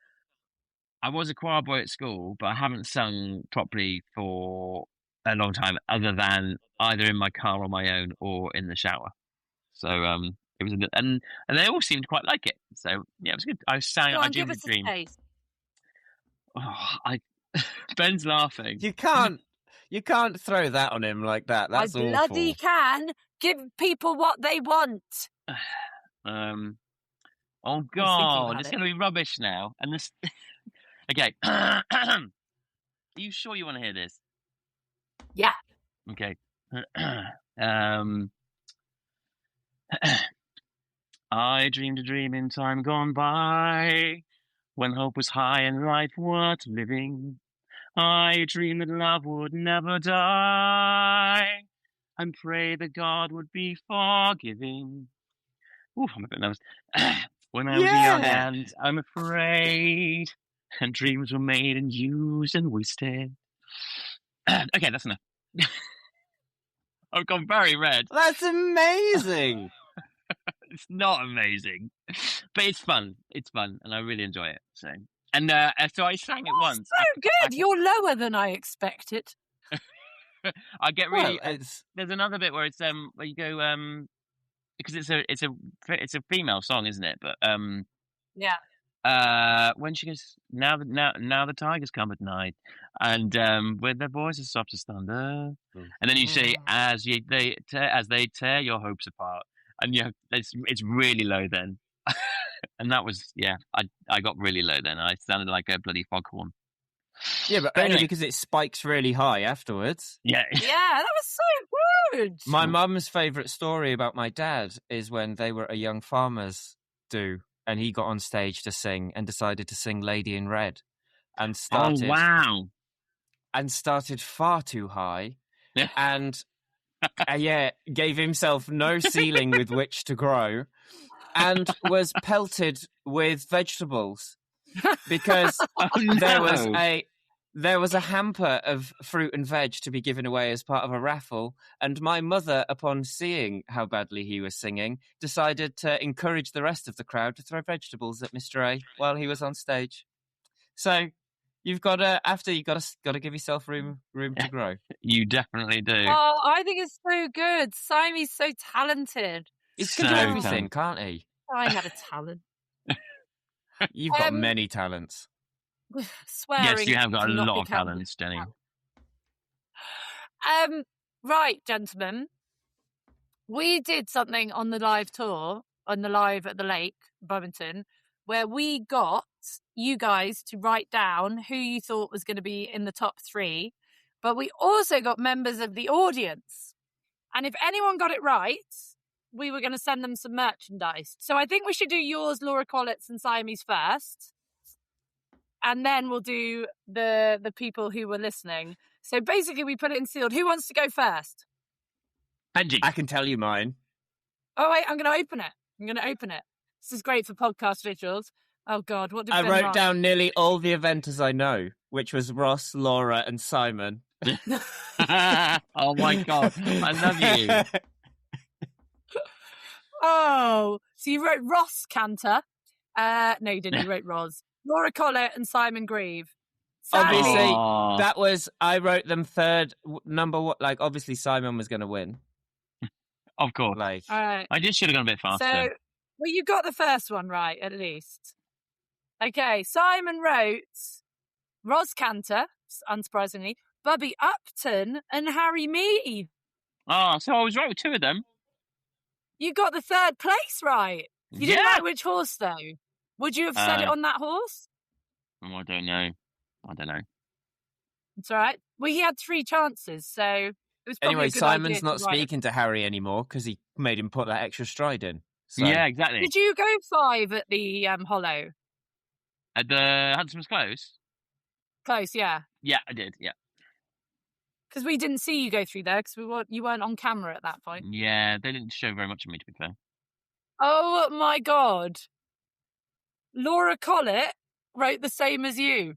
Speaker 3: I was a choir boy at school, but I haven't sung properly for a long time, other than either in my car on my own or in the shower. So it was a good, and they all seemed quite like it. So yeah, it was good. I sang I Dreamed a Dream. Ben's laughing.
Speaker 1: You can't throw that on him like that. That's
Speaker 2: I bloody
Speaker 1: awful.
Speaker 2: can. Give people what they want.
Speaker 3: Oh
Speaker 2: I was thinking
Speaker 3: God,
Speaker 2: about
Speaker 3: it's
Speaker 2: it.
Speaker 3: going to be rubbish now. And this. Okay. Are you sure you want to hear this?
Speaker 2: Yeah.
Speaker 3: Okay. I dreamed a dream in time gone by, when hope was high and life worth living. I dreamed that love would never die, and pray that God would be forgiving. Ooh, I'm a bit nervous. When I was young
Speaker 1: Yeah.
Speaker 3: and unafraid, and dreams were made and used and wasted. Okay, that's enough. I've gone very red.
Speaker 1: That's amazing.
Speaker 3: It's not amazing, but it's fun. It's fun, and I really enjoy it. So, and so I sang it once.
Speaker 2: So good. You're lower than I expected.
Speaker 3: I get really.
Speaker 1: Well, it's
Speaker 3: There's another bit where it's where you go because it's a female song, isn't it? But
Speaker 2: Yeah.
Speaker 3: when she goes, now the tigers come at night, and with their voices soft as thunder, and then you say, as they tear your hopes apart, and it's really low then, and that was I got really low then. I sounded like a bloody foghorn.
Speaker 1: yeah, but only because it spikes really high afterwards.
Speaker 3: Yeah,
Speaker 2: Yeah, that was so good.
Speaker 1: My mum's favourite story about my dad is when they were a young farmer's do, and he got on stage to sing and decided to sing Lady in Red, and started.
Speaker 3: Oh wow!
Speaker 1: And started far too high,
Speaker 3: Yeah.
Speaker 1: and gave himself no ceiling with which to grow, and was pelted with vegetables because there was a hamper of fruit and veg to be given away as part of a raffle, and my mother, upon seeing how badly he was singing, decided to encourage the rest of the crowd to throw vegetables at Mr. A while he was on stage. So you've got to give yourself room to grow.
Speaker 3: You definitely do.
Speaker 2: Oh, I think it's so good. Simey's so talented.
Speaker 1: He can do
Speaker 3: So
Speaker 1: everything,
Speaker 3: talented.
Speaker 1: can't he?
Speaker 2: I had a talent.
Speaker 1: You've got many talents.
Speaker 2: Swearing.
Speaker 3: Yes, you have got a
Speaker 2: cannot
Speaker 3: lot
Speaker 2: be
Speaker 3: of talents, Jenny.
Speaker 2: Right, gentlemen. We did something on the live tour, on the live at the lake, Badminton, where we got you guys to write down who you thought was going to be in the top 3, but we also got members of the audience. And if anyone got it right, we were going to send them some merchandise. So I think we should do yours, Laura Collett's and Siamese first. And then we'll do the people who were listening. So basically we put it in sealed. Who wants to go first?
Speaker 3: Benji.
Speaker 1: I can tell you mine.
Speaker 2: Oh, wait, I'm going to open it. This is great for podcast visuals. Oh, God, what did
Speaker 1: I
Speaker 2: Ben
Speaker 1: wrote
Speaker 2: write?
Speaker 1: down nearly all the eventers I know, which was Ross, Laura, and Simon.
Speaker 3: Oh, my God. I love you.
Speaker 2: Oh, so you wrote Ross Cantor. No, you didn't. You wrote Roz. Laura Collett and Simon Grieve. Sadly,
Speaker 1: Obviously,
Speaker 3: Aww.
Speaker 1: that was, I wrote them third, number one. Like, obviously, Simon was going to win.
Speaker 3: Of course.
Speaker 1: Like,
Speaker 2: all right.
Speaker 3: I just should have gone a bit faster.
Speaker 2: So, well, you got the first one right, at least. Okay, Simon wrote Roz Cantor, unsurprisingly, Bubby Upton, and Harry Mead.
Speaker 3: Oh, so I was right with 2 of them.
Speaker 2: You got the third place right. You didn't write which horse, though. Would you have said it on that horse?
Speaker 3: Oh, I don't know.
Speaker 2: It's all right. Well, he had 3 chances, so it was probably
Speaker 1: anyway,
Speaker 2: a good
Speaker 1: Simon's
Speaker 2: idea
Speaker 1: not
Speaker 2: to write it.
Speaker 1: speaking to Harry anymore because he made him put that extra stride in. So.
Speaker 3: Yeah, exactly.
Speaker 2: Did you go 5 at the Hollow?
Speaker 3: At the Huntsman's Close?
Speaker 2: Close, yeah.
Speaker 3: Yeah, I did, yeah.
Speaker 2: Because we didn't see you go through there because you weren't on camera at that point.
Speaker 3: Yeah, they didn't show very much of me, to be fair.
Speaker 2: Oh, my God. Laura Collett wrote the same as you.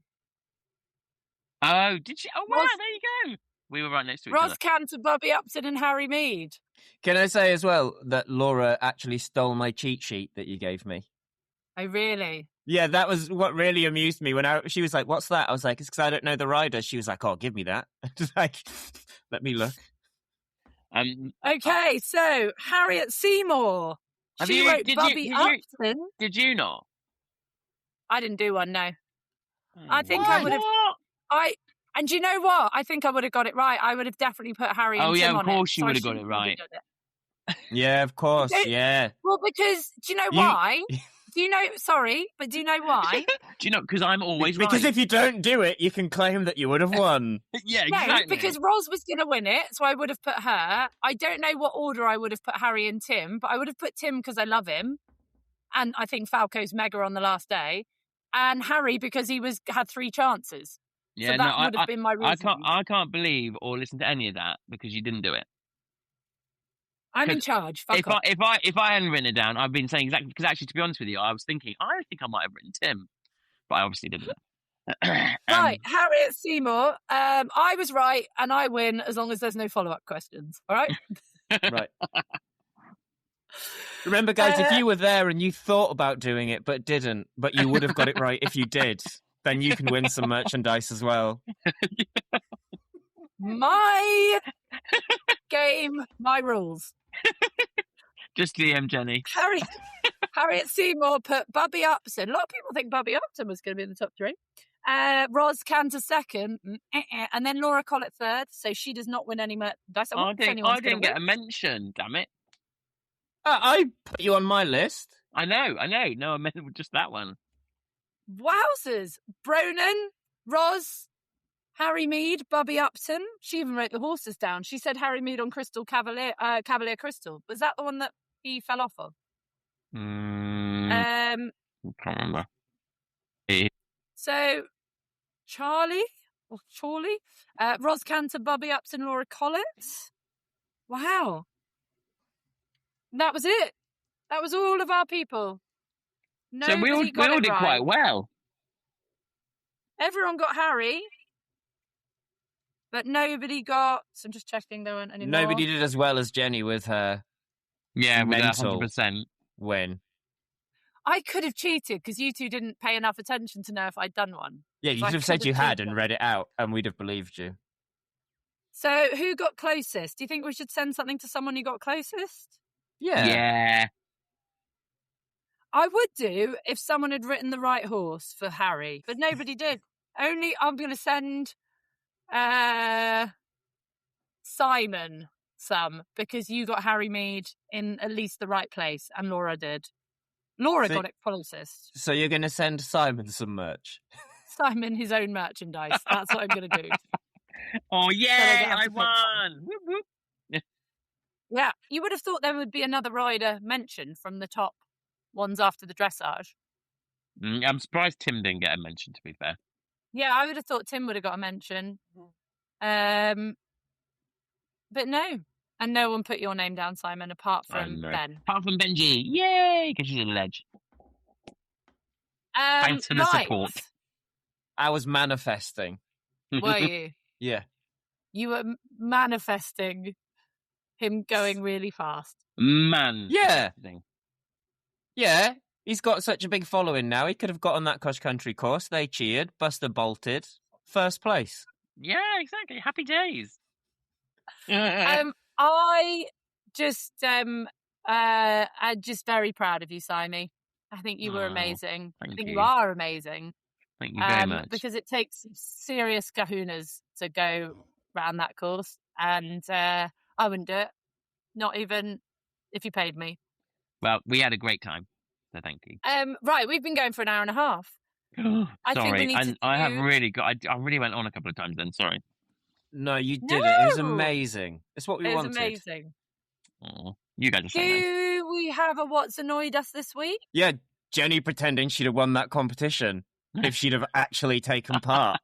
Speaker 3: Oh, did she? Oh, wow, there you go. We were right next to each
Speaker 2: Roz
Speaker 3: other.
Speaker 2: Cantor, Bubby Upton and Harry Mead.
Speaker 1: Can I say as well that Laura actually stole my cheat sheet that you gave me?
Speaker 2: Oh, really?
Speaker 1: Yeah, that was what really amused me. When she was like, "What's that?" I was like, "It's because I don't know the rider." She was like, "Oh, give me that." Just like, let me look.
Speaker 2: Okay, so Harriet Seymour. She wrote Bubby Upton.
Speaker 3: Did you not?
Speaker 2: I didn't do one, no. I think I would have.
Speaker 3: What?
Speaker 2: And you know what? I think I would have got it right. I would have definitely put Harry and Tim on it.
Speaker 3: Oh, yeah, of course you would have got it right.
Speaker 1: Yeah, of course. Yeah.
Speaker 2: Well, because do you know why? Do you know? Sorry, but do you know why?
Speaker 3: Do you know? Because I'm always
Speaker 1: Because
Speaker 3: right.
Speaker 1: if you don't do it, you can claim that you would have won.
Speaker 3: Yeah, exactly.
Speaker 2: No, because Roz was going to win it, so I would have put her. I don't know what order I would have put Harry and Tim, but I would have put Tim because I love him, and I think Falco's mega on the last day, and Harry because he had 3 chances.
Speaker 3: Yeah,
Speaker 2: so that would have been my reason.
Speaker 3: I can't believe or listen to any of that because you didn't do it.
Speaker 2: I'm in charge. Fuck off.
Speaker 3: If I hadn't written it down, I've been saying exactly because actually, to be honest with you, I was thinking I think I might have written Tim, but I obviously didn't.
Speaker 2: Right, Harriet Seymour. I was right, and I win as long as there's no follow-up questions. All right.
Speaker 1: Right. Remember, guys, if you were there and you thought about doing it but didn't, but you would have got it right if you did, then you can win some merchandise as well.
Speaker 2: My game, my rules.
Speaker 3: Just DM Jenny.
Speaker 2: Harriet Seymour put Bubby Upton. A lot of people think Bubby Upton was going to be in the top 3. Roz Cantor second, and then Laura Collett third. So she does not win any merchandise.
Speaker 3: I didn't get a mention. Damn it!
Speaker 1: I put you on my list.
Speaker 3: I know. No, I meant just that one.
Speaker 2: Wowzers! Bronan, Roz, Harry Mead, Bubby Upton. She even wrote the horses down. She said Harry Mead on Crystal Cavalier Crystal. Was that the one that he fell off of?
Speaker 3: I can't remember.
Speaker 2: So, Charlie, Roz Cantor, Bubby Upton, Laura Collett. Wow. That was it. That was all of our people.
Speaker 3: So we all did quite well.
Speaker 2: Everyone got Harry, but nobody got. So I'm just checking there weren't any more.
Speaker 1: Nobody did as well as Jenny with her.
Speaker 3: Yeah, with
Speaker 1: mental
Speaker 3: 100%
Speaker 1: win.
Speaker 2: I could have cheated because you two didn't pay enough attention to know if I'd done one.
Speaker 1: Yeah, you could have said you had and read it out, and we'd have believed you.
Speaker 2: So who got closest? Do you think we should send something to someone who got closest?
Speaker 3: Yeah.
Speaker 2: I would do if someone had written the right horse for Harry, but nobody did. Only I'm going to send Simon some because you got Harry Mead in at least the right place, and Laura did. Laura got it closest.
Speaker 1: So you're going to send Simon some merch?
Speaker 2: Simon his own merchandise. That's what I'm going to do.
Speaker 3: Oh, yeah, I won! Whoop, whoop.
Speaker 2: Yeah, you would have thought there would be another rider mentioned from the top ones after the dressage.
Speaker 3: I'm surprised Tim didn't get a mention, to be fair.
Speaker 2: Yeah, I would have thought Tim would have got a mention. But no. And no one put your name down, Simon, apart from Ben.
Speaker 3: Apart from Benji. Yay! Because she's a ledge. Thanks for the support.
Speaker 1: I was manifesting.
Speaker 2: Were you?
Speaker 1: Yeah.
Speaker 2: You were manifesting him going really fast.
Speaker 1: Yeah. Yeah. He's got such a big following now. He could have got on that cross-country course. They cheered. Buster bolted. First place.
Speaker 3: Yeah, exactly. Happy days.
Speaker 2: I'm just very proud of you, Simon. I think you were amazing. I think you are amazing.
Speaker 3: Thank you very much.
Speaker 2: Because it takes serious kahunas to go round that course, and I wouldn't do it. Not even if you paid me.
Speaker 3: Well, we had a great time, so thank you.
Speaker 2: Right, we've been going for an hour and a half.
Speaker 3: Sorry, I really went on a couple of times then. Sorry.
Speaker 1: No, you didn't. It was amazing. It's what we wanted.
Speaker 2: It was amazing.
Speaker 3: Oh, you guys are so nice.
Speaker 2: Do we have a what's annoyed us this week?
Speaker 1: Yeah, Jenny pretending she'd have won that competition if she'd have actually taken part.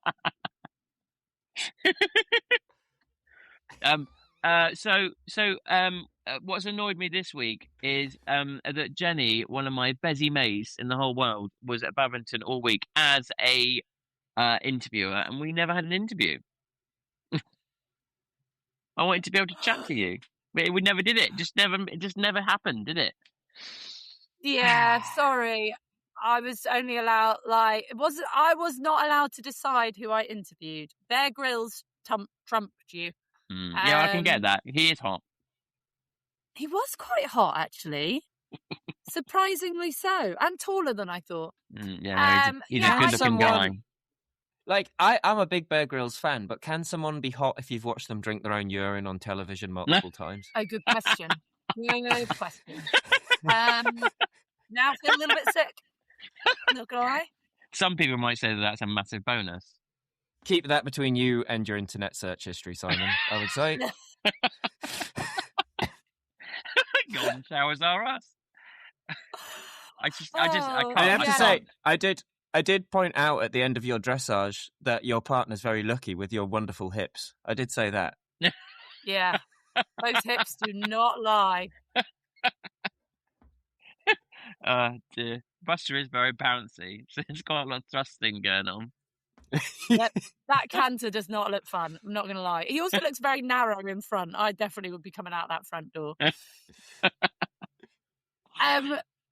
Speaker 3: What's annoyed me this week is that Jenny, one of my Bezzy mates in the whole world, was at Badminton all week as a interviewer, and we never had an interview. I wanted to be able to chat to you, but we never did it. It just never happened, did it?
Speaker 2: Yeah, sorry. I was only allowed, I was not allowed to decide who I interviewed. Bear Grylls trumped you.
Speaker 3: Yeah, I can get that. He is hot.
Speaker 2: He was quite hot, actually. Surprisingly so. And taller than I thought.
Speaker 3: Yeah, he's a good-looking guy.
Speaker 1: Like, I'm a big Bear Grylls fan, but can someone be hot if you've watched them drink their own urine on television multiple times?
Speaker 2: Oh, good question. No question. Now I feel a little bit sick. Not gonna lie.
Speaker 3: Some people might say that that's a massive bonus.
Speaker 1: Keep that between you and your internet search history, Simon, I would say.
Speaker 3: Golden showers are us. I
Speaker 2: Oh,
Speaker 3: can't.
Speaker 1: I have to
Speaker 2: yeah.
Speaker 1: say, I did point out at the end of your dressage that your partner's very lucky with your wonderful hips. I did say that.
Speaker 2: Yeah. Those hips do not lie.
Speaker 3: Dear. Buster is very bouncy, so it's got a lot of thrusting going on.
Speaker 2: Yep. That canter does not look fun. I'm not going to lie. He also looks very narrow in front. I definitely would be coming out that front door.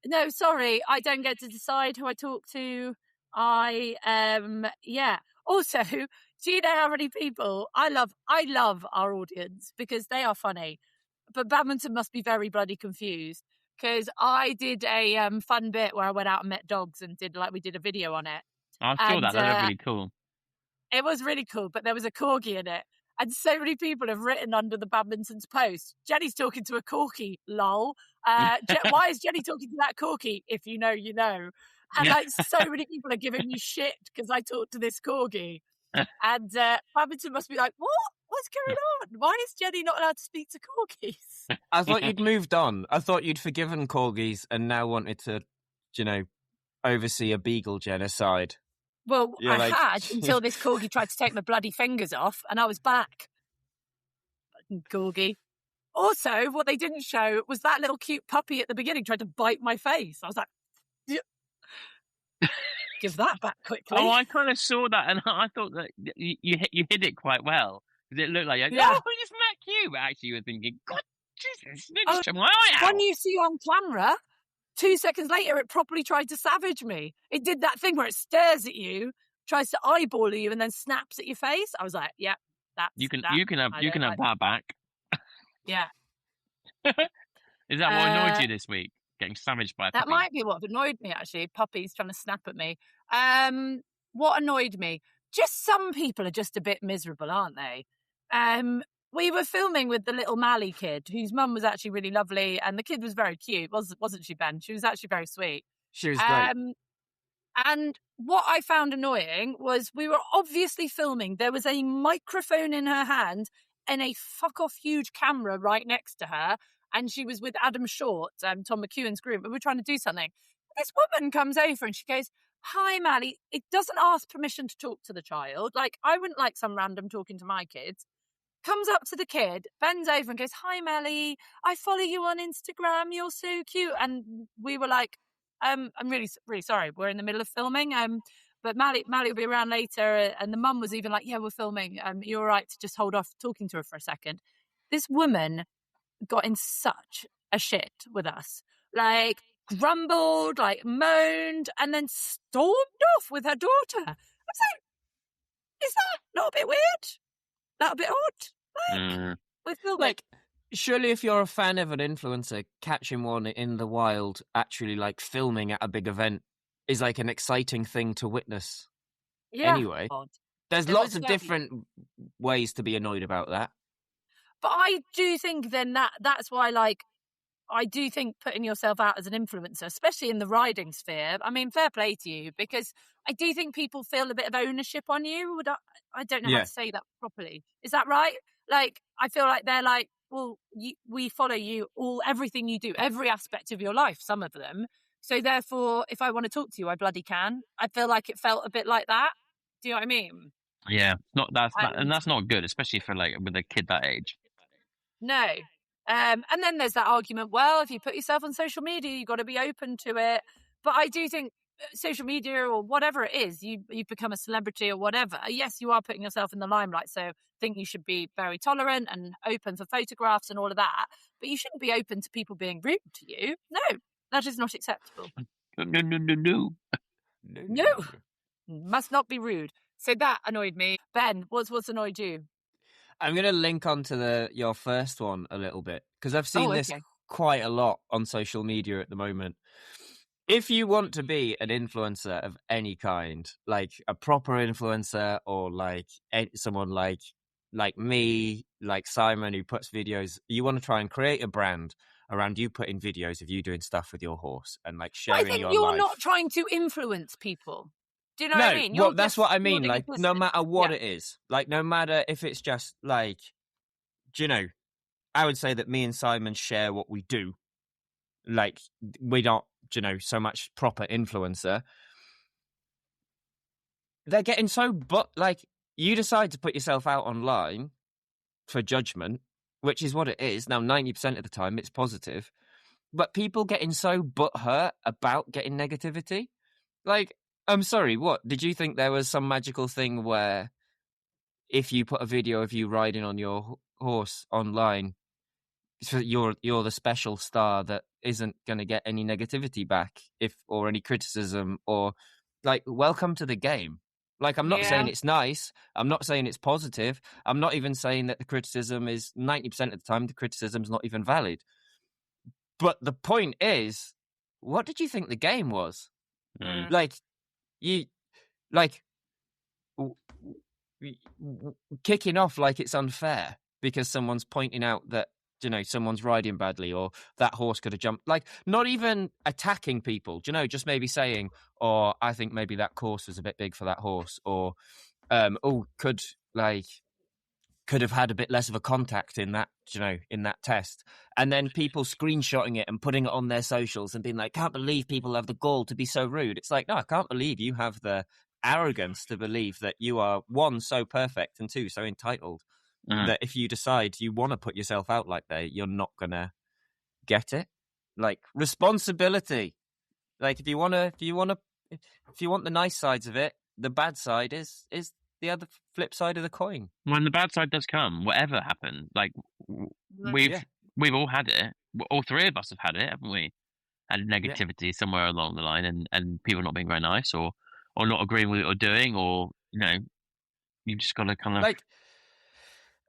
Speaker 2: No, sorry. I don't get to decide who I talk to. Yeah. Also, do you know how many people I love our audience because they are funny, but badminton must be very bloody confused because I did a fun bit where I went out and met dogs and we did a video on it.
Speaker 3: I saw that. That looked really cool.
Speaker 2: It was really cool, but there was a corgi in it. And so many people have written under the badminton's post, Jenny's talking to a corgi, lol. Why is Jenny talking to that corgi? If you know, you know. And so many people are giving me shit because I talked to this corgi. And badminton must be like, what? What's going on? Why is Jenny not allowed to speak to corgis?
Speaker 1: I thought you'd moved on. I thought you'd forgiven corgis and now wanted to, oversee a beagle genocide.
Speaker 2: Well, I had until this corgi tried to take my bloody fingers off and I was back. Fucking corgi. Also, what they didn't show was that little cute puppy at the beginning tried to bite my face. I was like, give that back quickly.
Speaker 3: Oh, I kind of saw that and I thought that you hid it quite well. Because it looked like, isn't that cute? But actually you were thinking, God, Jesus, my eye out.
Speaker 2: When you see on camera, 2 seconds later, it properly tried to savage me. It did that thing where it stares at you, tries to eyeball you, and then snaps at your face. I was like, "Yeah, that's
Speaker 3: you can have that back."
Speaker 2: Yeah.
Speaker 3: Is that what annoyed you this week? Getting savaged by a puppy?
Speaker 2: That might be what annoyed me actually. Puppies trying to snap at me. What annoyed me? Just some people are just a bit miserable, aren't they? We were filming with the little Mally kid, whose mum was actually really lovely, and the kid was very cute, wasn't she, Ben? She was actually very sweet.
Speaker 1: She was great.
Speaker 2: And what I found annoying was we were obviously filming. There was a microphone in her hand and a fuck-off huge camera right next to her, and she was with Adam Short, Tom McEwen's groom, and we were trying to do something. This woman comes over and she goes, "Hi, Mally." It doesn't ask permission to talk to the child. Like, I wouldn't like some random talking to my kids. Comes up to the kid, bends over and goes, "Hi, Melly, I follow you on Instagram. You're so cute." And we were like, I'm really, really sorry. We're in the middle of filming. But Mally will be around later. And the mum was even like, "Yeah, we're filming. You're all right to just hold off talking to her for a second." This woman got in such a shit with us. Like, grumbled, like, moaned, and then stormed off with her daughter. I was like, is that not a bit weird? That a bit odd? With filming.
Speaker 1: Surely if you're a fan of an influencer, catching one in the wild, actually filming at a big event is an exciting thing to witness.
Speaker 2: Yeah.
Speaker 1: Anyway, there's lots of different ways to be annoyed about that.
Speaker 2: But I do think then that's why I do think putting yourself out as an influencer, especially in the riding sphere, I mean, fair play to you, because I do think people feel a bit of ownership on you. I don't know how to say that properly. Is that right? I feel like they're like, well, we follow you, everything you do, every aspect of your life, some of them. So therefore, if I want to talk to you, I bloody can. I feel like it felt a bit like that. Do you know what I mean?
Speaker 3: Yeah, and that's not good, especially for with a kid that age.
Speaker 2: No. And then there's that argument, well, if you put yourself on social media, you've got to be open to it. But I do think social media or whatever it is, you've become a celebrity or whatever. Yes, you are putting yourself in the limelight. So I think you should be very tolerant and open for photographs and all of that. But you shouldn't be open to people being rude to you. No, that is not acceptable. No. Must not be rude. So that annoyed me. Ben, what's annoyed you?
Speaker 1: I'm going to link on to your first one a little bit, because I've seen this quite a lot on social media at the moment. If you want to be an influencer of any kind, like a proper influencer or someone like me, like Simon, who puts videos, you want to try and create a brand around you putting videos of you doing stuff with your horse and like
Speaker 2: But
Speaker 1: sharing
Speaker 2: I think
Speaker 1: your
Speaker 2: you're
Speaker 1: life.
Speaker 2: not trying to influence people. Do you know
Speaker 1: No,
Speaker 2: what I mean?
Speaker 1: well, that's what I mean.
Speaker 2: building a
Speaker 1: Like, no
Speaker 2: business.
Speaker 1: matter what
Speaker 2: Yeah.
Speaker 1: it is, like, no matter if it's just like, do you know, I would say that me and Simon share what we do. Like, we don't, do you know, so much proper influencer. They're getting so, but like, you decide to put yourself out online for judgment, which is what it is. Now, 90% of the time, it's positive. But people getting so butthurt about getting negativity. Like, I'm sorry, what? Did you think there was some magical thing where if you put a video of you riding on your horse online, so you're the special star that isn't going to get any negativity back or any criticism, or like, welcome to the game. Like, I'm not saying it's nice. I'm not saying it's positive. I'm not even saying that the criticism is 90% of the time, the criticism's not even valid. But the point is, what did you think the game was? Like, you, like, kicking off like it's unfair because someone's pointing out that, you know, someone's riding badly or that horse could have jumped. Like, not even attacking people, you know, just maybe saying, oh, I think maybe that course was a bit big for that horse, or could have had a bit less of a contact in that, you know, in that test. And then people screenshotting it and putting it on their socials and being like, can't believe people have the gall to be so rude. It's like, no, I can't believe you have the arrogance to believe that you are, one, so perfect, and two, so entitled, that if you decide you want to put yourself out like that, you're not going to get it. Like, responsibility. Like, if you want the nice sides of it, the bad side is the other flip side of the coin.
Speaker 3: When the bad side does come, whatever happened, like, we've all had it. All three of us have had it, haven't we? And negativity somewhere along the line, and people not being very nice, or not agreeing with what you're doing, or, you know, you've just got to kind of,
Speaker 1: like,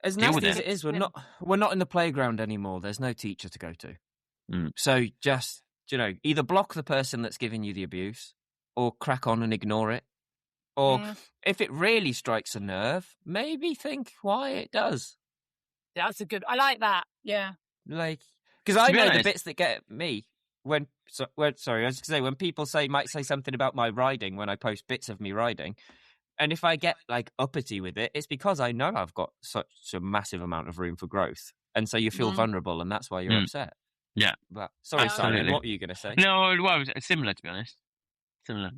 Speaker 1: as
Speaker 3: deal
Speaker 1: nasty
Speaker 3: with
Speaker 1: as it is, we're not in the playground anymore. There's no teacher to go to. So just, you know, either block the person that's giving you the abuse, or crack on and ignore it. Or if it really strikes a nerve, maybe think why it does.
Speaker 2: That's a good. I like that. Yeah.
Speaker 1: Like, because I know the bits that get me when people might say something about my riding when I post bits of me riding, and if I get like uppity with it, it's because I know I've got such a massive amount of room for growth, and so you feel vulnerable, and that's why you're upset.
Speaker 3: Yeah.
Speaker 1: But sorry, Simon, what were you going to say?
Speaker 3: No, well, similar, to be honest. Similar.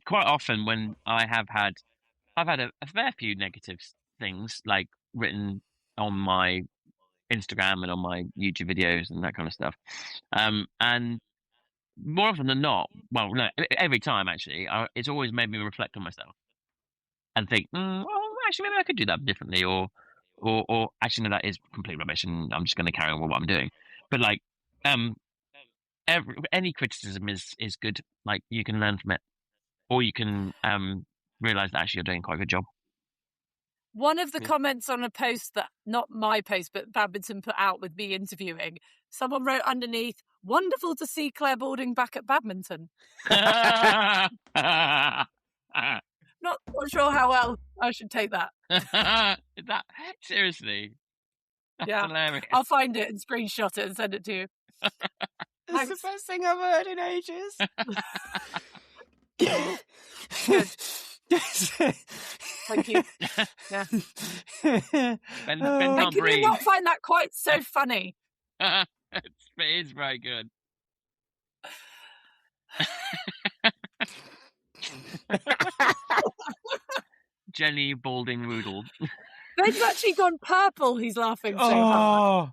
Speaker 3: Quite often when I've had a fair few negative things like written on my Instagram and on my YouTube videos and that kind of stuff. And more often than not, well, no, every time actually, it's always made me reflect on myself and think, well, actually, maybe I could do that differently, or actually, no, that is complete rubbish, and I'm just going to carry on with what I'm doing. But like, any criticism is good. Like, you can learn from it, or you can realize that actually you're doing quite a good job.
Speaker 2: One of the comments on a post that, not my post, but Badminton put out with me interviewing, someone wrote underneath, "Wonderful to see Clare Balding back at Badminton." Not sure how well I should take that.
Speaker 3: Seriously? That's hilarious.
Speaker 2: I'll find it and screenshot it and send it to you.
Speaker 1: It's the best thing I've heard in ages.
Speaker 2: Thank you. Yeah.
Speaker 3: Ben can't breathe.
Speaker 2: Can you not find that quite so funny?
Speaker 3: It is very good. Jenny Balding Roodle.
Speaker 2: Ben's actually gone purple. He's laughing so hard.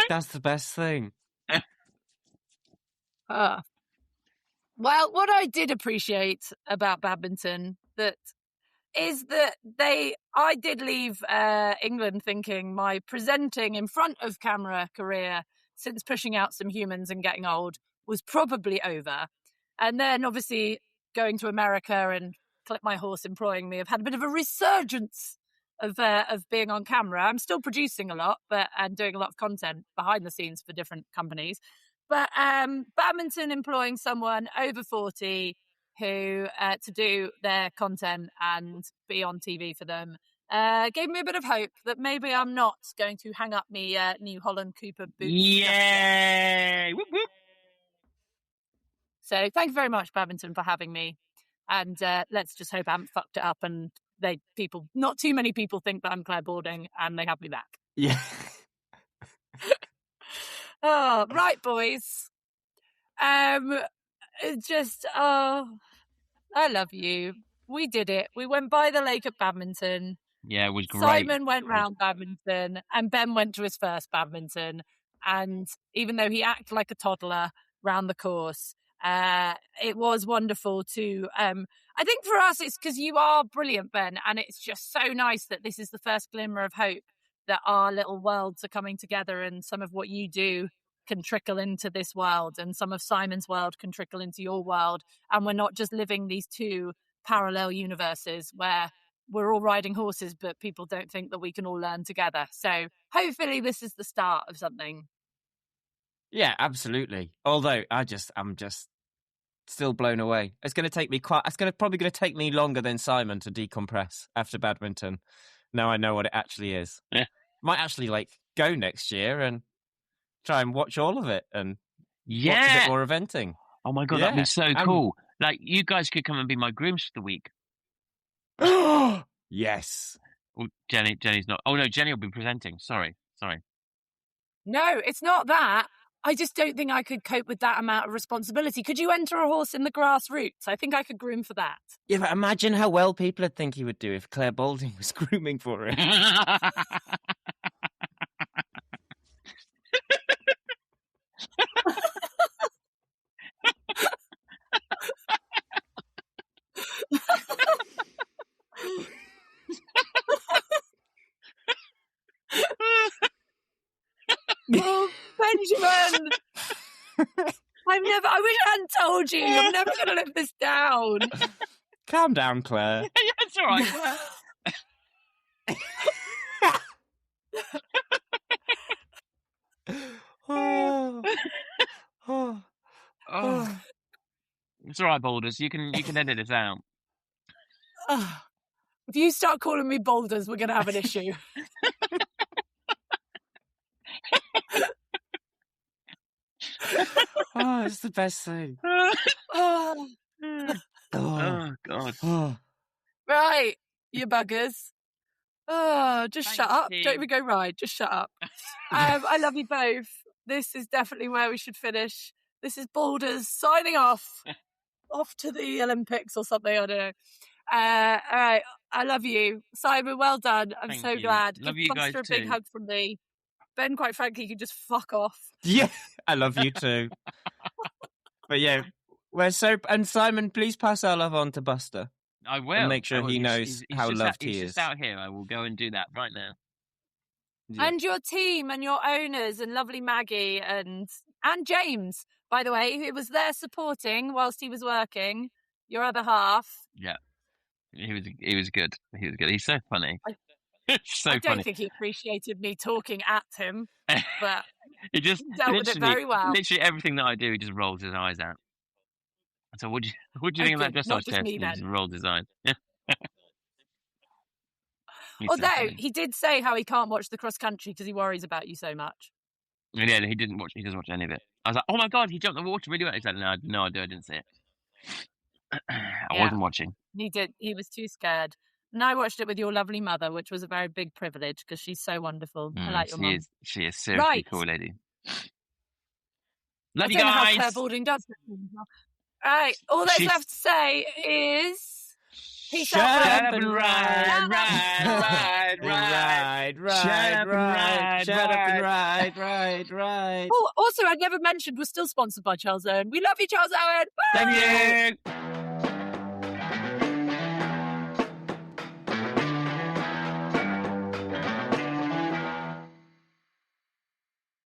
Speaker 1: That's the best thing.
Speaker 2: Well, what I did appreciate about Badminton is that I did leave England thinking my presenting in front of camera career, since pushing out some humans and getting old, was probably over. And then obviously going to America and Clip My Horse employing me, I've had a bit of a resurgence of being on camera. I'm still producing a lot, and doing a lot of content behind the scenes for different companies. But Badminton employing someone over 40 who to do their content and be on TV for them gave me a bit of hope that maybe I'm not going to hang up me New Holland Cooper boots.
Speaker 3: Yay! Whoop, whoop.
Speaker 2: So thank you very much, Badminton, for having me. And let's just hope I haven't fucked it up and not too many people think that I'm Clare Balding and they have me back.
Speaker 1: Yeah.
Speaker 2: Oh, right, boys. I love you. We did it. We went by the lake at Badminton.
Speaker 3: Yeah, it was great.
Speaker 2: Simon went round Badminton and Ben went to his first Badminton. And even though he acted like a toddler round the course, it was wonderful to, I think for us, it's because you are brilliant, Ben. And it's just so nice that this is the first glimmer of hope that our little worlds are coming together and some of what you do can trickle into this world and some of Simon's world can trickle into your world. And we're not just living these two parallel universes where we're all riding horses, but people don't think that we can all learn together. So hopefully this is the start of something.
Speaker 1: Yeah, absolutely. Although I'm just still blown away. It's probably going to take me longer than Simon to decompress after Badminton. Now I know what it actually is.
Speaker 3: Yeah.
Speaker 1: Might actually go next year and try and watch all of it and watch a bit more eventing.
Speaker 3: Oh my God, that'd be so cool. You guys could come and be my grooms for the week.
Speaker 1: Yes.
Speaker 3: Oh, Jenny's not. Oh no, Jenny will be presenting. Sorry.
Speaker 2: No, it's not that. I just don't think I could cope with that amount of responsibility. Could you enter a horse in the grassroots? I think I could groom for that.
Speaker 1: Yeah, but imagine how well people would think he would do if Clare Balding was grooming for it.
Speaker 2: Oh, Benjamin! I wish I hadn't told you. I'm never going to live this down.
Speaker 1: Calm down, Claire.
Speaker 3: Yeah, it's all right, Claire. Oh. It's all right, Boulders. You can edit this out.
Speaker 2: If you start calling me Boulders, we're going to have an issue.
Speaker 1: Oh, it's the best thing.
Speaker 2: Oh,
Speaker 3: God.
Speaker 2: right, you buggers. Oh, just
Speaker 3: Thanks,
Speaker 2: shut up.
Speaker 3: team.
Speaker 2: Don't even go ride. Just shut up. I love you both. This is definitely where we should finish. This is Boulders signing off. Off to the Olympics or something. I don't know. All right. I love you. Simon, well done. I'm
Speaker 3: Thank
Speaker 2: so
Speaker 3: you.
Speaker 2: glad.
Speaker 3: Love
Speaker 2: Give
Speaker 3: you guys
Speaker 2: Buster a big
Speaker 3: too.
Speaker 2: hug from me. Ben, quite frankly, can just fuck off.
Speaker 1: Yeah, I love you too. But yeah, and Simon, please pass our love on to Buster.
Speaker 3: I will.
Speaker 1: And make sure he knows how loved he
Speaker 3: He's
Speaker 1: is.
Speaker 3: just out here. I will go and do that right now.
Speaker 1: Yeah.
Speaker 2: And your team and your owners and lovely Maggie and James, by the way, who was there supporting whilst he was working, your other half.
Speaker 3: Yeah. He was good. He was good. He's so funny.
Speaker 2: I don't think he appreciated me talking at him, but
Speaker 3: he just
Speaker 2: dealt with it very well.
Speaker 3: Literally everything that I do, he just rolls his eyes at. So what do you think of that dressage test?
Speaker 2: Me,
Speaker 3: He
Speaker 2: then.
Speaker 3: just rolled his eyes.
Speaker 2: Although he did say how he can't watch the cross country because he worries about you so much.
Speaker 3: Yeah, he doesn't watch any of it. I was like, oh my God, he jumped in the water really well. He said, no, I didn't see it. I wasn't watching.
Speaker 2: He did. He was too scared. And I watched it with your lovely mother, which was a very big privilege because she's so wonderful. I like your mum.
Speaker 3: She is seriously cool lady. Love you
Speaker 2: I don't know how
Speaker 3: guys.
Speaker 2: Clare Balding does it. All right. All that's left to say is peace
Speaker 1: Shut
Speaker 2: out.
Speaker 1: up and ride. Shut up and ride.
Speaker 2: Oh, also, I never mentioned we're still sponsored by Charles Owen. We love you, Charles Owen. Bye.
Speaker 3: Thank you.